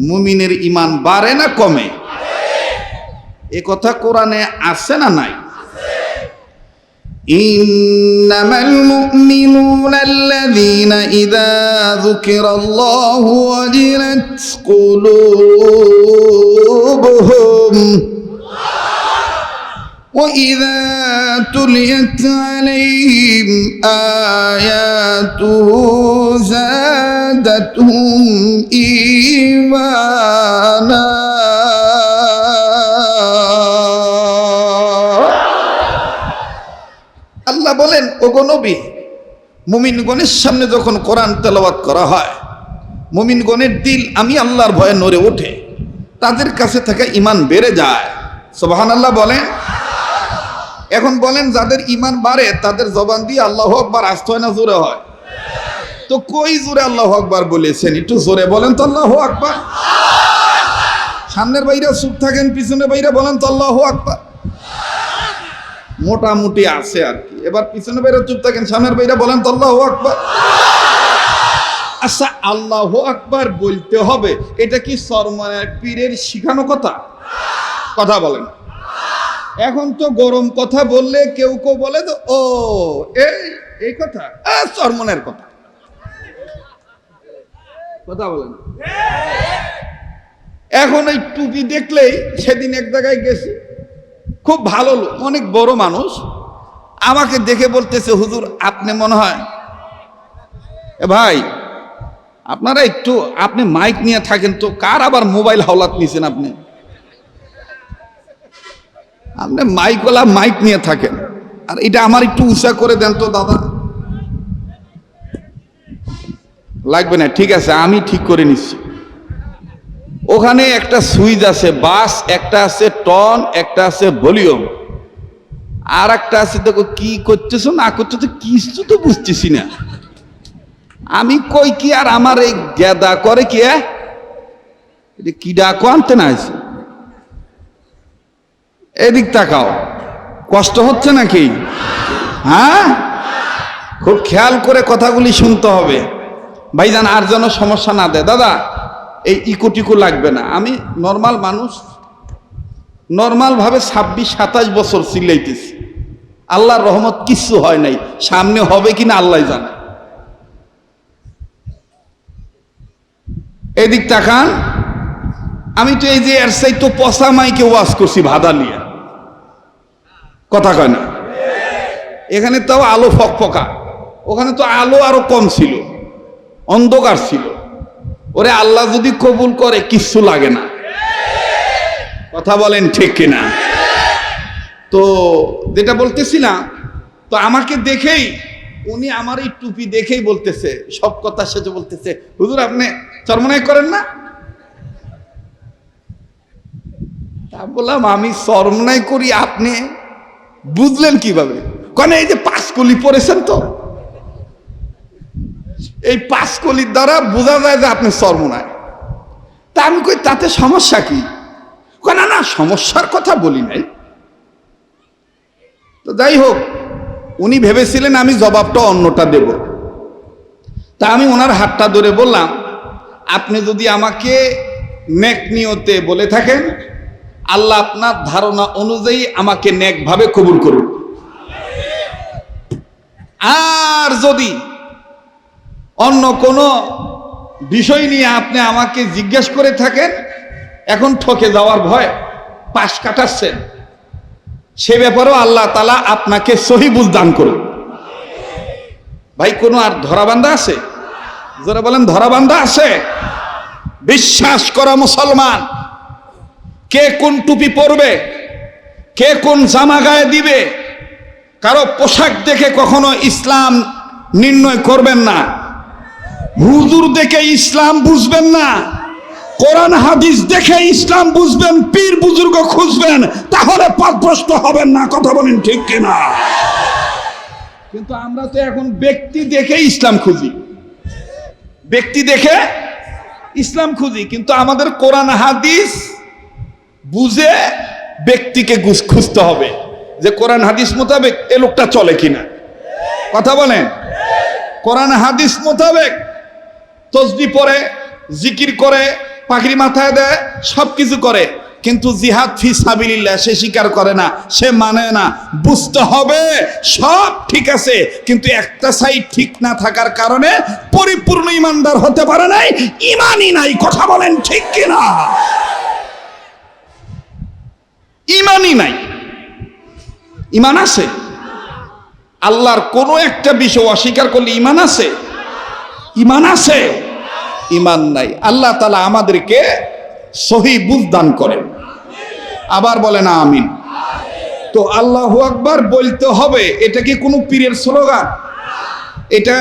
মুমিনের ঈমান বাড়ে না কমে? এ কথা কোরআনে আছে না নাই? ইন্নামাল মুমিনুনা আল্লাযীনা ইযা যুকিরাল্লাহু ওয়াজিলাত কুলুবুহুম وإذا تليت عليهم آياته زادتهم إيمانا। আল্লাহ বলেন, ওগো নবী, মুমিনগণের সামনে যখন কোরআন তেলাওয়াত করা হয়, মুমিনগণের দিল আমি আল্লাহর ভয়ে নড়ে ওঠে, তাদের কাছে থাকা ঈমান বেড়ে যায়। সুবহানাল্লাহ বলেন। এখন বলেন, যাদের ঈমান বাড়ে তাদের জবান দিয়ে আল্লাহু আকবার আসতে হয় না জোরে হয়? তো কই জোরে আল্লাহু আকবার বলেছেন? একটু জোরে বলেন তো আল্লাহু আকবার। সামনের বাইরে চুপ থাকেন, পিছনের বাইরে বলেন তো আল্লাহু আকবার। মোটামুটি আছে আর কি। এবার পিছনের বাইরে চুপ থাকেন, সামনের বাইরে বলেন তো আল্লাহু আকবার। আচ্ছা, আল্লাহু আকবার বলতে হবে, এটা কি সরমানের পীরের শিখানো কথা? কথা বলেন। এখন তো গরম কথা বললে কেউ কেউ বলে তো, ও এই কথা চরমনের কথা। কথা বলেন। এখন এই টুপি দেখলেই, সেদিন এক জায়গায় গেছি, খুব ভালো লোক, অনেক বড় মানুষ, আমাকে দেখে বলতেছে, হুজুর আপনি মনে হয়, ভাই আপনারা একটু, আপনি মাইক নিয়ে থাকেন তো, কার আবার মোবাইল হাওলাত নিছেন আপনি? আপনি মাইকওয়ালা মাইক নিয়ে থাকেন, আর এটা আমার একটু উঁচা করে দেন তো দাদা। লাগবে না, ঠিক আছে, আমি ঠিক করে নিচ্ছি। ওখানে একটা সুইচ আছে বাস, একটা আছে টন, একটা আছে ভলিউম, আর একটা আছে, দেখো কি করতেছো না করতেছো কিছু তো বুঝতেছি না। আমি কই কি, আর আমার এই গেদা করে কি, কি ডাকো আনতে না আছে? এদিক তাকাও, কষ্ট হচ্ছে নাকি? হ্যাঁ, খুব খেয়াল করে কথাগুলি শুনতে হবে ভাইজান, আর যেন সমস্যা না দেয়। দাদা এই ইকোটিকো লাগবে না, আমি নর্মাল মানুষ, নর্মাল ভাবে 26-27 বছর চিল্লাইতেছি, আল্লাহর রহমত কিচ্ছু হয় নাই, সামনে হবে কিনা আল্লাহ জানে। এদিক তাকান, আমি তো এই যে এর চাই তো পচা মাইকে ওয়াজ করছি ভাদা নিয়ে, কথা কয় না? এখানে তাও আলো ফকফকা, ওখানে তো আলো আরো কম ছিল, অন্ধকার ছিল। ওরে আল্লাহ যদি কবুল করে কিচ্ছু লাগে না। কথা বলেন ঠিক কিনা? তো যেটা বলতেছিলাম, তো আমাকে দেখেই উনি আমার এই টুপি দেখেই বলতেছে, সব কথা শেষে বলতেছে, হুজুর আপনি চরমনাই করেন না? তা বললাম আমি চরমনাই করি, আপনি বুঝলেন কিভাবে? কেন এই যে 5 কলি পড়েছেন, তো এই 5 কলির দ্বারা বোঝা যায় যে আপনি চরমনাই। তা আমি কই তাতে সমস্যা কি? না না, সমস্যার কথা বলি নাই। তো যাই হোক, উনি ভেবেছিলেন আমি জবাবটা অন্যটা দেব। তা আমি ওনার হাতটা ধরে বললাম, আপনি যদি আমাকে নেক নিয়তে বলে থাকেন, আল্লাহ আপনার ধারণা অনুযায়ী আমাকে নেকভাবে কবুল করুন। আর যদি অন্য কোনো বিষয় নিয়ে আপনি আমাকে জিজ্ঞেস করে থাকেন, এখন ঠকে যাওয়ার ভয় পাশ কাটাচ্ছেন, সে ব্যাপারেও আল্লাহ তাআলা আপনাকে সহি বুঝ দান করুন। ভাই কোনো আর ধরাবান্ধা আছে? যারা বলেন ধরাবান্ধা আছে? বিশ্বাস করা মুসলমান, কে কোন টুপি পরবে, কে কোন জামা গায়ে দিবে, কারো পোশাক দেখে কখনো ইসলাম নির্ণয় করবেন না। হুজুর দেখে ইসলাম বুঝবেন না, কোরআন হাদিস দেখে ইসলাম বুঝবেন, পীর বুজুর্গ খুঁজবেন, তাহলে পথভ্রষ্ট হবেন না। কথা বলেন ঠিক কিনা? কিন্তু আমরা তো এখন ব্যক্তি দেখে ইসলাম খুঁজি, ব্যক্তি দেখে ইসলাম খুঁজি, কিন্তু আমাদের কোরআন হাদিস বুঝে ব্যক্তিকে খুঁজতে হবে যে কোরআন হাদিস মোতাবেক এ লোকটা চলে কিনা। কথা বলেন, কোরআন হাদিস মোতাবেক তসবিহ পড়ে, জিকির করে, পাগড়ি মাথায় দেয়, সবকিছু করে, কিন্তু জিহাদ ফি সাবিলিল্লাহ সে স্বীকার করে না, সে মানে না। বুঝতে হবে সব ঠিক আছে, কিন্তু একটা সাইড ঠিক না থাকার কারণে পরিপূর্ণ ইমানদার হতে পারে নাই, ইমানই নাই। কথা বলেন ঠিক কিনা? ইমানই নাই। ইমান আছে? আল্লাহর কোন একটা বিষয় অস্বীকার করলে ইমান আছে? ইমান আছে? ইমান নাই। আল্লাহ তাআলা আমাদেরকে সহি বুঝ দান করেন। আবার বলেন আমিন। তো আল্লাহু আকবার বলতে হবে, এটা কি কোনো পীরের স্লোগান? এটা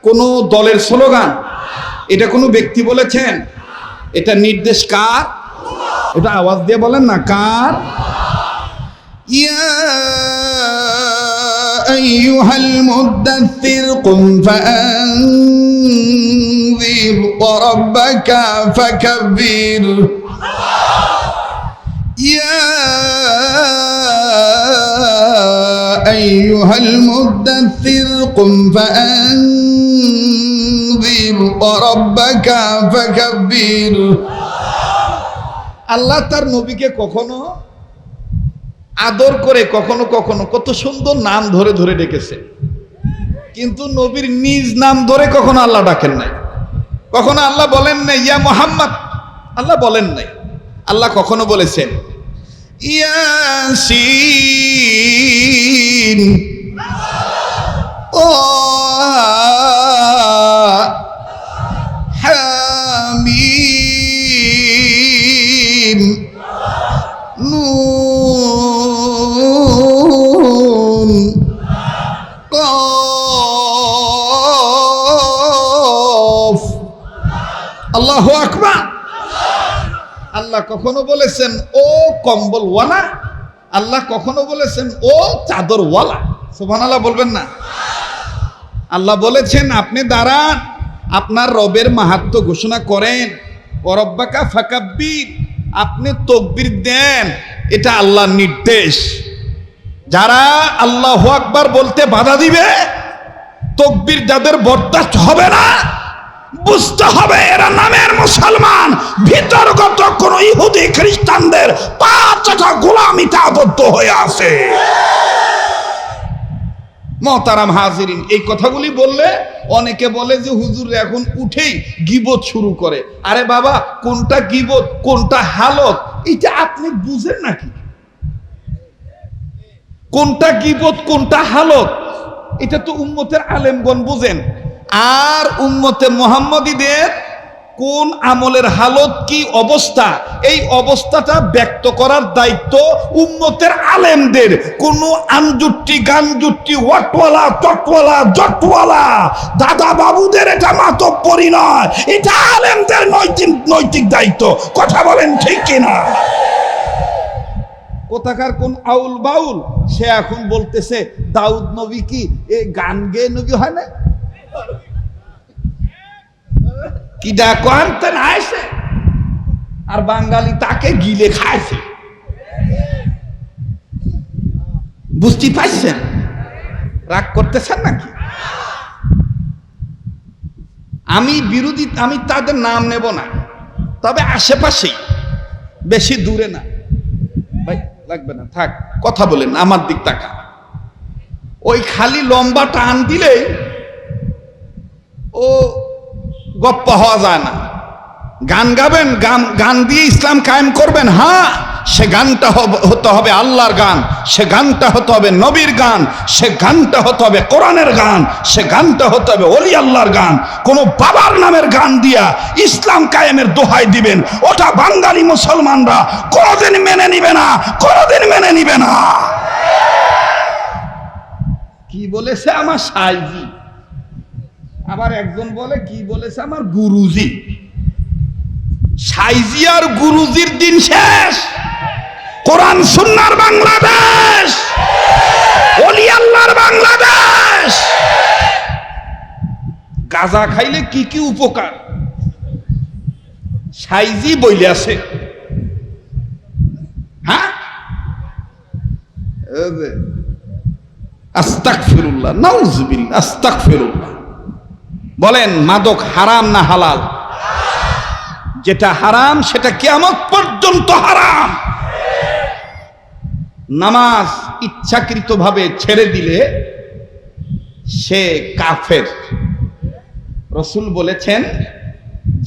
কোনো দলের স্লোগান? এটা কোনো ব্যক্তি বলেছেন? এটা নির্দেশ কার? এটা আওয়াজ দিয়ে বলেন না, কার? ইয়া আইয়ুহাল মুদ্দাথির কুম ফাআনযির ওয়া রাব্বাকা ফাকাব্বির। ইয়া আইয়ুহাল মুদ্দাথির কুম ফাআনযির ওয়া রাব্বাকা ফাকাব্বির। আল্লাহ তার নবীকে কখনো আদর করে, কখনো কখনো কত সুন্দর নাম ধরে ধরে ডেকেছে, কিন্তু নবীর নিজ নাম ধরে কখনো আল্লাহ ডাকেন নাই। কখনো আল্লাহ বলেন নাই ইয়া মুহাম্মদ, আল্লাহ বলেন নাই। আল্লাহ কখনো বলেছেন ইয়াসিন, ও হামিম, নুন, কফ। আল্লাহু আকবার। আল্লাহ কখনো বলেছেন ও কম্বলওয়ালা, আল্লাহ কখনো বলেছেন ও চাদরওয়ালা। সুবহানাল্লাহ বলবেন না? আল্লাহ বলেছেন আপনি দাঁড়ান, আপনার রবের মাহাত্ম্য ঘোষণা করেন, ওয়া রাব্বাকা ফাকাব্বির, আপনি তাকবীর দেন, এটা আল্লাহর নির্দেশ। যারা আল্লাহু আকবার বলতে বাধা দিবে, তাকবীর যাদের বরদাস্ত হবে না, বুঝতে হবে এরা নামের মুসলমান, ভিতরগত কোন ইহুদি খ্রিস্টানদের পাঁচটা গোলামিতে আবদ্ধ হয়ে আছে। মুহতারাম হাজিরিন, এই কথাগুলি বললে অনেকে বলে যে হুজুর এখন উঠেই গীবত শুরু করে। আরে বাবা, কোনটা গীবত কোনটা হালত এটা আপনি বুঝেন নাকি? কোনটা গীবত কোনটা হালত এটা তো উম্মতের আলেমগণ বুঝেন। আর উম্মতে মুহাম্মদীদের কোন আমলের হালত কি অবস্থা, এই অবস্থাটা ব্যক্ত করার দায়িত্ব উম্মতের আলেমদের। কোন আনজুট্টি গানজুট্টি ওয়াটওয়ালা চটওয়ালা জটওয়ালা দাদা বাবুদের এটা মাতব্বরি নয়, এটা আলেমদের নৈতিক দায়িত্ব। কথা বলেন ঠিক কিনা? কোথাকার কোন আউল বাউল সে এখন বলতেছে দাউদ নবী কি এই গান গেয়ে নবী হয় না? কি ডাকো আনতে না আসে, আর বাঙালি তাকে গিলে খাইছে। বুঝতে পারছেন? রাগ করতেছেন নাকি? আমি তাদের নাম নেব না, তবে আশেপাশেই, বেশি দূরে না। ভাই লাগবে না, থাক, কথা বলেন, আমার দিক তাকা। ওই খালি লম্বা টান দিলেই ও গপ্পা হওয়া যায় না। গান গাবেন, গান দিয়ে ইসলাম কায়েম করবেন, হ্যাঁ, সে গানটা হতে হবে আল্লাহর গান, সে গানটা হতে হবে নবীর গান, সে গানটা হতে হবে কোরআনের গান, সে গানটা হতে হবে ওলি আল্লাহর গান। কোন বাবার নামের গান দিয়া ইসলাম কায়েমের দোহাই দিবেন, ওটা বাঙালি মুসলমানরা কোনোদিন মেনে নিবে না, কোনোদিন মেনে নিবে না। কি বলেছে আমার সাইজি, আবার একজন বলে কি বলেছে আমার গুরুজি। সাইজি আর গুরুজির দিন শেষ। কোরআন সুন্নাহর বাংলাদেশ, ওলি আল্লাহর বাংলাদেশ। গাঁজা খাইলে কি কি উপকার সাইজি বইলে আছে, হ্যাঁ? আস্তাগফিরুল্লাহ, নাউযুবিল্লাহ, আস্তাগফিরুল্লাহ। বলেন মাদক হারাম না হালাল? যেটা হারাম সেটা কিয়ামত পর্যন্ত হারাম। নামাজ ইচ্ছাকৃতভাবে ছেড়ে দিলে সে কাফের। রাসূল বলেছেন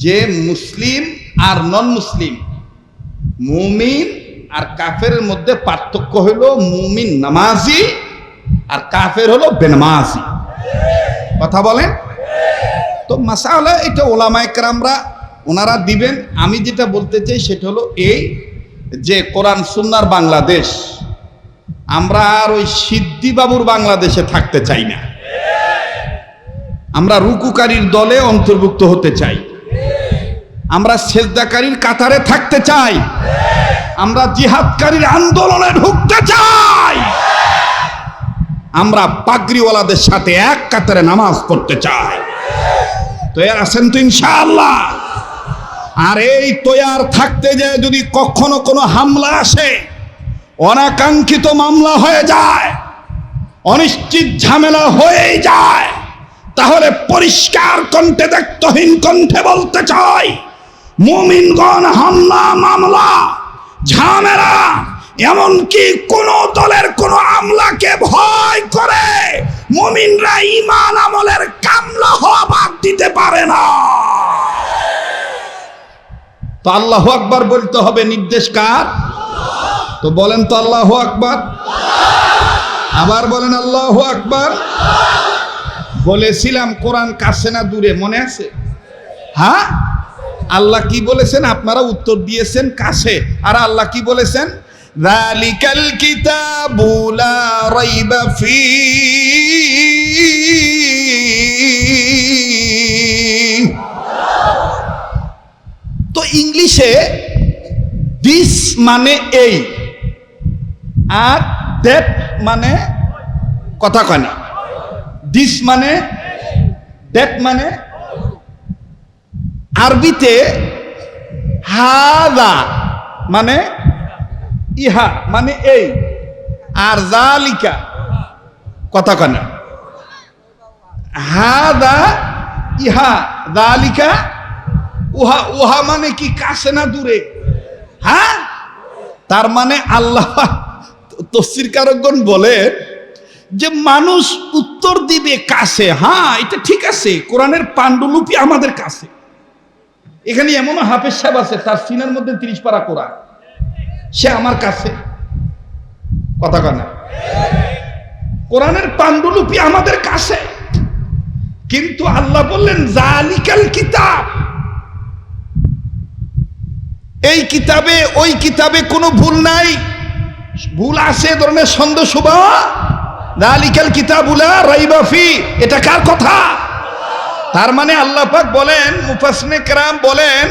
যে মুসলিম আর নন মুসলিম, মুমিন আর কাফেরের মধ্যে পার্থক্য হলো মুমিন নামাজি আর কাফের হলো বেনামাজি। কথা বলেন তো। মাসালা এটা ওলামায়ে কেরামরা ওনারা দিবেন। আমি যেটা বলতে চাই সেটা হলো এই যে কোরআন সুন্নাহর বাংলাদেশ, আমরা আর ওই সিদ্দি বাবুর বাংলাদেশে থাকতে চাই না। আমরা রুকুকারীর দলে অন্তর্ভুক্ত হতে চাই, আমরা সেজদাকারীর কাতারে থাকতে চাই, আমরা জিহাদকারীর আন্দোলনে ঢুকতে চাই, আমরা পাগড়িওয়ালাদের সাথে এক কাতারে নামাজ পড়তে চাই। তৈয়ার আছেন তো ইনশাআল্লাহ? আর এই তৈয়ার থাকতে যায় যদি কখনো কোনো হামলা আসে, অনাকাঙ্ক্ষিত মামলা হয়ে যায়, অনিশ্চিত ঝামেলা হয়েই যায়, তাহলে পরিষ্কার কণ্ঠে, দায়িত্বহীন কণ্ঠে বলতে চাই, মুমিনগণ হামলা মামলা ঝামেলা এমনকি কোন দলের কোন আমলাকে ভয় করে মুমিনরা ঈমান আমলের কামলা হওয়া বাদ দিতে পারে না। তো আল্লাহু আকবার বলতে হবে, নির্দেশ কার? তো বলেন তো আল্লাহু আকবার, আবার বলেন আল্লাহু আকবার। বলেছিলাম কোরআন কাছে না দূরে, মনে আছে? হ্যাঁ, আল্লাহ কি বলেছেন? আপনারা উত্তর দিয়েছেন কাছে। আর আল্লাহ কি বলেছেন? যালিকাল কিতাবু লা রাইবা ফীহি। তো ইংলিশে দিস মানে এই, আর দ্যাট মানে কথা কয় না। দিস মানে, দ্যাট মানে। আরবিতে হাদা মানে ইহা মানে এই, আর জালিকা কথা কয় না। হাদা ইহা, জালিকা উহা। উহা মানে কি কাছে না দূরে? হ্যাঁ, তার মানে আল্লাহ তাফসীরকারগণ বলে যে মানুষ উত্তর দিবে কাছে। হ্যাঁ, এটা ঠিক আছে, কোরআনের পাণ্ডুলিপি আমাদের কাছে। এখানে এমন হাফেজ সাহেব আছে, তার সিনার মধ্যে 30 পারা কোরআন, সে আমার কাছে। কথা কয় না? কোরআনের পাণ্ডুলিপি আমাদের কাছে, কিন্তু আল্লাহ বললেন জালিকাল কিতাব, এই কিতাবে ওই কিতাবে কোনো ভুল নাই, ভুল আছে এ ধরনের সন্দেহ শুভা যালিকাল কিতাবুলা রাইবা ফি, এটা কার কথা? তার মানে আল্লাহ পাক বলেন, মুফাসসিরিনে কেরাম বলেন,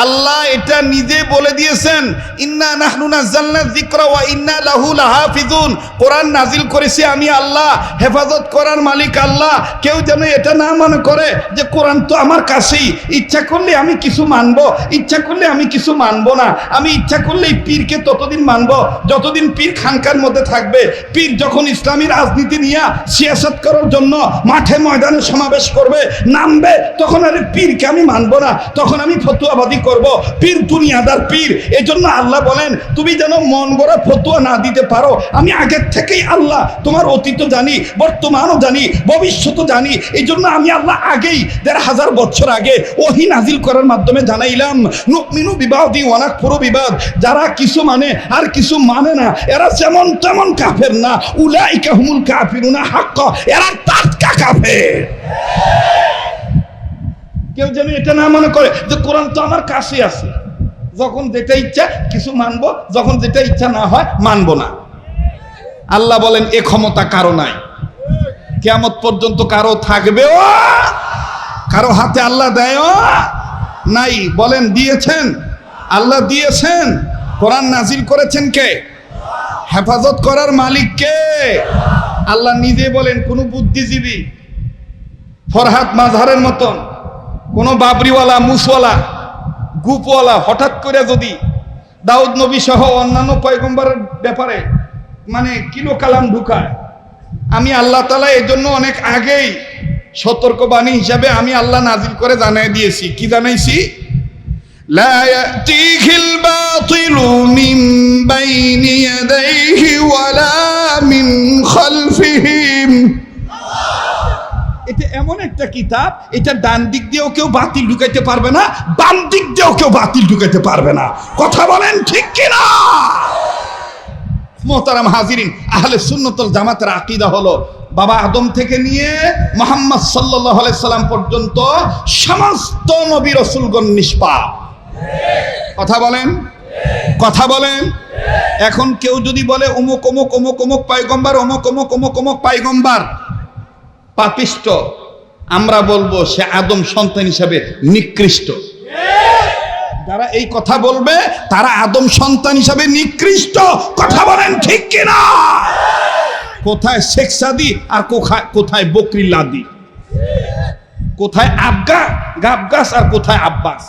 আল্লাহ এটা নিজে বলে দিয়েছেন, ইন্না নাহনু নাযালনা যিকরা ওয়া ইন্না লাহু লাহাফিজুন, কোরআন নাজিল করেছি আমি আল্লাহ, হেফাজত করার মালিক আল্লাহ। কেউ যেন এটা না মনে করে যে কোরআন তো আমার কাছেই, ইচ্ছা করলে আমি কিছু মানবো, ইচ্ছা করলে আমি কিছু মানবো না, আমি ইচ্ছা করলে পীরকে ততদিন মানবো যতদিন পীর খানকার মধ্যে থাকবে। পীর যখন ইসলামী রাজনীতি নিয়ে সিয়াসত করার জন্য মাঠে ময়দানে সমাবেশ করবে, নামবে, তখন আরে পীরকে আমি মানবো না, তখন আমি ফতোয়াবাদী করব। পীর দুনিয়াদার পীর। এজন্য আল্লাহ বলেন, তুমি যেন মন গড়া ফতোয়া না দিতে পারো, আমি আগের থেকেই আল্লাহ তোমার অতীত জানি, বর্তমানও জানি, ভবিষ্যৎও জানি। এই জন্য আমি আল্লাহ আগেই ১৫০০ বছর আগে ওহী নাজিল করার মাধ্যমে জানাইলাম, নুমিনু বিবাদি ওয়া নাকফুরু বিবাদ, যারা কিছু মানে আর কিছু মানে না, এরা যেমন তেমন কাফের না, উলাইকা হুমুল কাফিরুনা হাক্কা, এরা টাটকা কাফের। কেউ যেন এটা না মনে করে যে কোরআন তো আমার কাছে আছে, যখন যেটা ইচ্ছা কিছু মানবো, যখন যেটা ইচ্ছা না হয় মানবো না। আল্লাহ বলেন এ ক্ষমতা কারো নাই, কিয়ামত পর্যন্ত কারো থাকবেও, কারো হাতে আল্লাহ দেয়ও নাই। বলেন দিয়েছেন? আল্লাহ দিয়েছেন। কোরআন নাজিল করেছেন কে? হেফাজত করার মালিক কে? আল্লাহ নিজে বলেন, কোন বুদ্ধিজীবী ফরহাদ মাযহারের মতন কোন বাবরিওয়ালা, মুসওয়ালা, গুপওয়ালা হঠাৎ করে যদি দাউদ নবী সহ অন্যান্য পয়গম্বরের ব্যাপারে মানে কিলো কালাম ঢুকায়, আমি আল্লাহ তাআলা এর জন্য অনেক আগেই সতর্কবাণী হিসাবে আমি আল্লাহ নাজিল করে জানিয়ে দিয়েছি। কি জানাইছি? লা ইয়াতিহিল বাতিলু মিন বাইনি ইয়াদাইহি ওয়ালা মিন খালফিহিম। এটা এমন একটা কিতাব, এটা ডান দিক দিয়েও কেউ বাতিল ঢুকাইতে পারবে না, বাম দিক দিয়েও কেউ বাতিল ঢুকাইতে পারবে না। কথা বলেন ঠিক কিনা? মোহতারাম হাজিরিন, আহলে সুন্নাত ওয়াল জামাতের আকীদা হলো বাবা আদম থেকে নিয়ে মুহাম্মদ সাল্লাল্লাহু আলাইহি সাল্লাম পর্যন্ত সমস্ত নবী রাসূলগণ নিষ্পাপ। কথা বলেন, কথা বলেন। এখন কেউ যদি বলে অমুক অমুক অমুক অমুক পয়গম্বর, অমুক অমুক অমুক অমুক পয়গম্বর পাপিষ্ট, আমরা বলবো সে আদম সন্তান হিসাবে নিকৃষ্ট। যারা এই কথা বলবে তারা আদম সন্তান হিসাবে নিকৃষ্ট। কথা বলেন ঠিক কিনা? কোথায় শেখ সাদি আর কোথায় বকরি লাদি, কোথায় আবগা গাবগাস আর কোথায় আব্বাস।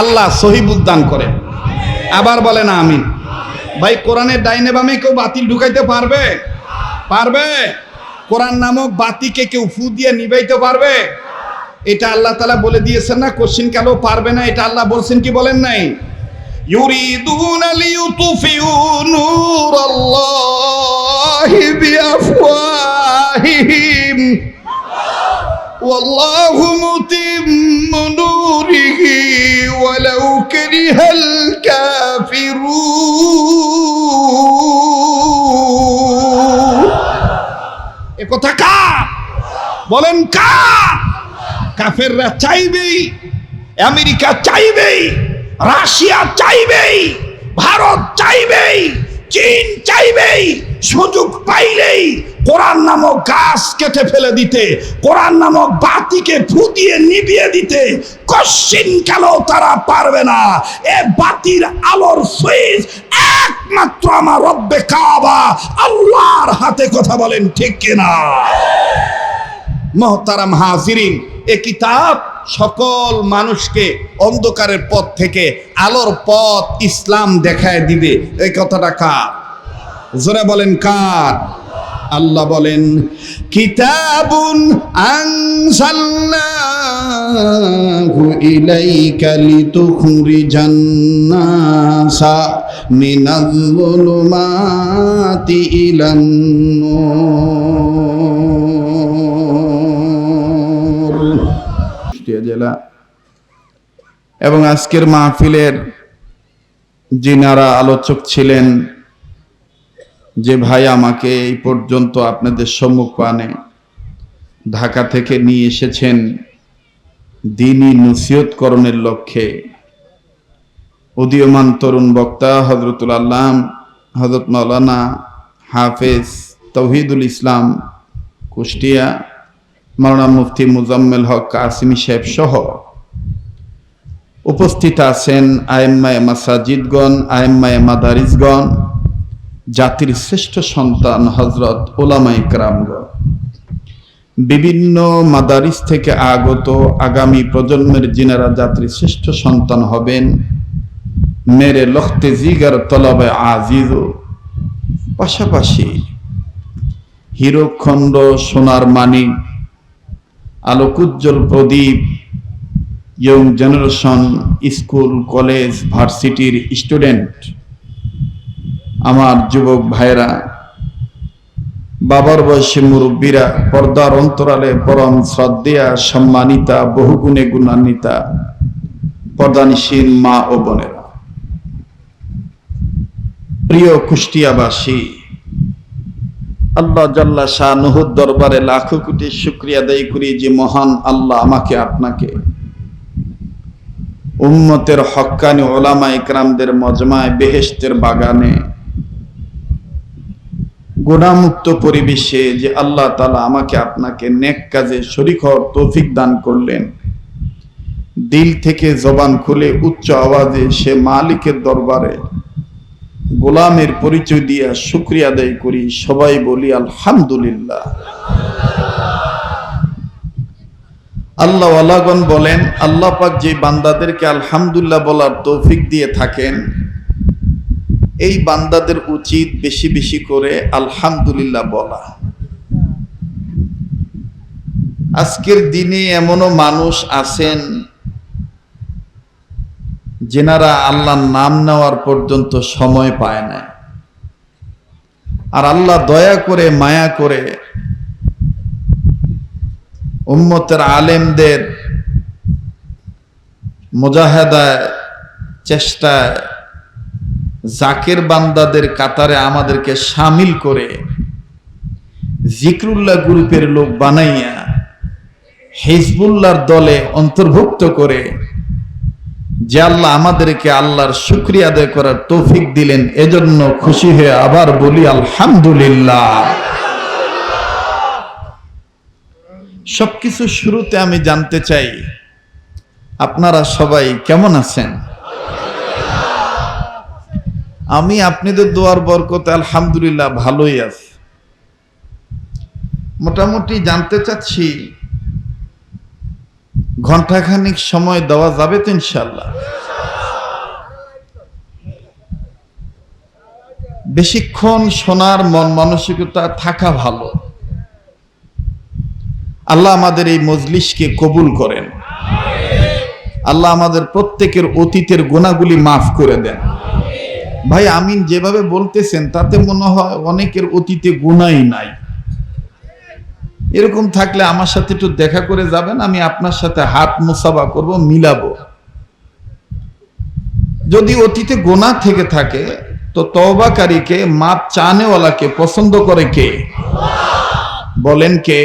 আল্লাহ সহিহ উদ্দান করেন। আবার বলেন আমিন। ভাই, কোরআনের ডাইনে বামে কেউ বাতিল ঢুকাইতে পারবে? পারবে? কোরআন নামক বাতিকে কেউ ফু দিয়ে নিভাইতে পারবে? এটা আল্লাহ তাআলা বলে দিয়েছেন না, কোশ্চিন কেন পারবে না, এটা আল্লাহ বলছেন কি বলেন নাই? ইউরিদুনা লিইউতফিউ নূরাল্লাহি বিআফওয়াহিহিম ওয়াল্লাহু মুতিম্মু নূরিহি ওয়ালাউ কারিহাল কাফিরুন। এ কথা কার? বলেন কার? কাফেররা চাইবেই, আমেরিকা চাইবেই, রাশিয়া চাইবেই, ভারত চাইবেই, চীন চাইবেই, সুযোগ পাইলেই কোরআন নামক গাছ কেটে ফেলে দিতে, কোরআন নামক বাতিকে ফু দিয়ে নিভিয়ে দিতে কশ্চিন কালেও তারা পারবে না। এ বাতির আলোর সুইচ একমাত্র আমার রব্বে কাবা আল্লাহর হাতে। কথা বলেন ঠিক কিনা? মুহতারাম হাজিরিন, এ কিতাব সকল মানুষকে অন্ধকারের পথ থেকে আলোর পথ ইসলাম দেখায় দিবে। এই কথাটা কার? জোরে বলেন কার? আল্লাহ বলেন, কিতাবুন আনজালনাহু ইলাইকা লিতুখরিজান নাসা মিনাল যুলুমাতি ইলান নূর। জেলা এবং আজকের মাহফিলের যিনারা আলোচক ছিলেন, যে ভাই আমাকে এই পর্যন্ত আপনাদের সম্মুখে ঢাকা থেকে নিয়ে এসেছেন দ্বীনি নসিহতকরণের লক্ষ্যে, উদীয়মান তরুণ বক্তা হযরতুল আল্লাম হযরত মাওলানা হাফেজ তৌহিদুল ইসলাম কুষ্টিয়া, মাওলানা মুফতি মুজাম্মেল হক কাসিমি সাহেব সহ উপস্থিত আছেন আইম্মায়ে মাসাজিদগণ, আইম্মায়ে মাদারিসগণ, জাতির শ্রেষ্ঠ সন্তান হযরত উলামায়ে কেরামগণ, বিভিন্ন মাদারিস থেকে আগত আগামী প্রজন্মের যিনারা জাতির শ্রেষ্ঠ সন্তান হবেন, মেরে লখতে জিগার তলবে আজিজ, পাশাপাশি হীরকখণ্ড, সোনার মানিক, আলোকোজ্জ্বল প্রদীপ, ইয়ং জেনারেশন, স্কুল কলেজ ভার্সিটির স্টুডেন্ট, আমার যুবক ভাইরা, বাবার বয়সী মুরব্বীরা, পর্দার অন্তরালে পরম শ্রদ্ধেয়া সম্মানিতা বহুগুণে গুণান্বিতা পর্দানিশীল মা ও বোনেরা, প্রিয় কুষ্টিয়াবাসী, আল্লাহ জাল্লা শানুহুর দরবারে লাখো কোটি শুকরিয়া আদায় করি যে মহান আল্লাহ আমাকে আপনাকে উম্মতের হক্কানি উলামায়ে কেরামদের মজমায়ে বেহেশতের বাগানে গুনাহমুক্ত পরিবেশে যে আল্লাহ তাআলা আমাকে আপনাকে নেক কাজে শরীক হওয়ার তৌফিক দান করলেন, দিল থেকে জবান খুলে উচ্চ আওয়াজে সে মালিকের দরবারে গোলামের পরিচয় দিয়া শুকরিয়া আদায় করি। সবাই বলি আলহামদুলিল্লাহ। আল্লাহ ওয়ালাগণ বলেন, আল্লাহ পাক যে বান্দাদেরকে আলহামদুলিল্লাহ বলার তৌফিক দিয়ে থাকেন, এই বান্দাদের উচিত বেশি বেশি করে আলহামদুলিল্লাহ বলা। আজকের দিনে এমনও মানুষ আছেন যেনারা আল্লাহর নাম নেওয়ার পর্যন্ত সময় পায় না, আর আল্লাহ দয়া করে মায়া করে উম্মতের আলেমদের মুজাহাদায় চেষ্টায় জাকের বান্দাদের কাতারে আমাদেরকে শামিল করে জিকরুল্লাহ গ্রুপের লোক বানাইয়া হিজবুল্লাহর দলে অন্তর্ভুক্ত করে যে আল্লাহ আমাদেরকে আল্লাহর শুকরিয়া আদায় করার তৌফিক দিলেন, এজন্য খুশি হয়ে আবার বলি আলহামদুলিল্লাহ। সবকিছু শুরুতে আমি জানতে চাই আপনারা সবাই কেমন আছেন? আমি আপনাদের দোয়ার বরকতে আলহামদুলিল্লাহ ভালোই আছি। মোটামুটি জানতে চাচ্ছি ঘন্টাখানিক সময় দেওয়া যাবে তো ইনশাআল্লাহ? বেশিক্ষণ শোনার মন মানসিকতা থাকা ভালো। আল্লাহ আমাদের এই মজলিসকে কবুল করেন, আল্লাহ আমাদের প্রত্যেকের অতীতের গুনাহগুলি মাফ করে দেন। ভাই আমিন যেভাবে বলতেছেন তাতে মনে হয় অনেকের অতীতে গুনাহই নাই। এরকম থাকলে আমার সাথে একটু দেখা করে যাবেন, আমি আপনার সাথে হাত মুসাফা করব, মিলাবো। যদি অতীতে গুনাহ থেকে থাকে তো তওবাকারীকে, মাপ চানেওয়ালাকে পছন্দ করে কে? বলেন কে?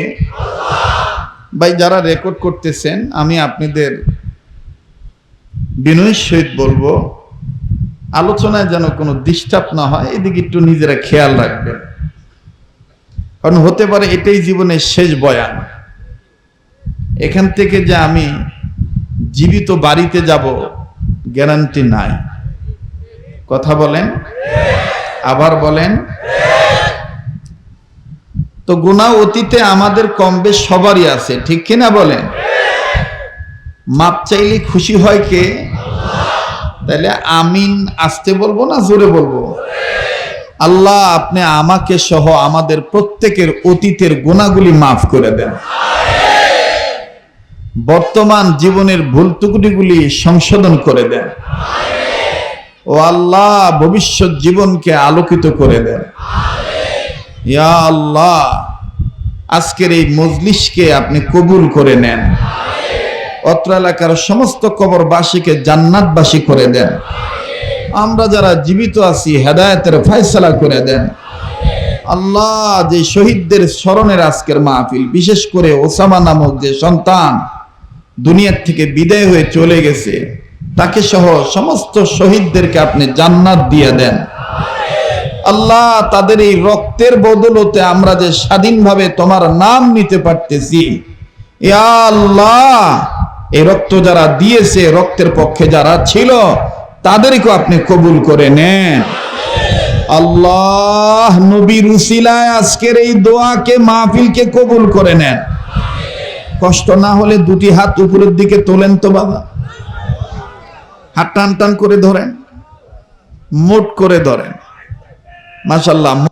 ভাই যারা রেকর্ড করতেছেন, আমি আপনাদের বিনয়ের সহিত বলবো আলোচনায় যেন কোনো ডিস্টার্ব না হয়, এদিকে একটু নিজেরা খেয়াল রাখবেন। কারণ হতে পারে এটাই জীবনের শেষ বয়ান, এখান থেকে যে আমি জীবিত বাড়িতে যাব গ্যারান্টি নাই। কথা বলেন, আবার বলেন। তো গুনাহ অতীতে আমাদের কম বেশ সবারই আছে, ঠিক কিনা বলেন? মাপ চাইলে খুশি হয় কে? তাহলে আমিন আসতে বলবো না জোরে বলবো? আল্লাহ আপনি আমাকে সহ আমাদের প্রত্যেকের অতীতের গুনাহগুলি মাফ করে দেন, বর্তমান জীবনের ভুল ত্রুটিগুলি সংশোধন করে দেন, ও আল্লাহ ভবিষ্যৎ জীবনকে আলোকিত করে দেন। ইয়া আল্লাহ আজকের এই মজলিসকে আপনি কবুল করে নেন, অত্র এলাকার সমস্ত কবরবাসীকে জান্নাতবাসী করে দেন। আমরা যারা জীবিত আছি হেদায়েতের ফয়সালা করে দেন। আল্লাহ যে শহীদদের স্মরণের আজকের মাহফিল, বিশেষ করে ওসামা নামক যে সন্তান দুনিয়ার থেকে বিদায় হয়ে চলে গেছে, তাকে সহ সমস্ত শহীদদেরকে আপনি জান্নাত দিয়ে দেন আল্লাহ। তাদের এই রক্তের বদৌলতে আমরা যে স্বাধীনভাবে তোমার নাম নিতে পারতেছি, ইয়া আল্লাহ, এই রক্ত যারা দিয়েছে, রক্তের পক্ষে যারা ছিল, তাদেরকে আপনি কবুল করে নেন আল্লাহ। নবীর উসিলায় আজকের এই দোয়াকে, মাহফিলকে কবুল করে নেন। কষ্ট না হলে দুটি হাত উপরের দিকে তোলেন তো বাবা, হাত টান টান করে ধরেন, মোট করে ধরেন, মাশাআল্লাহ।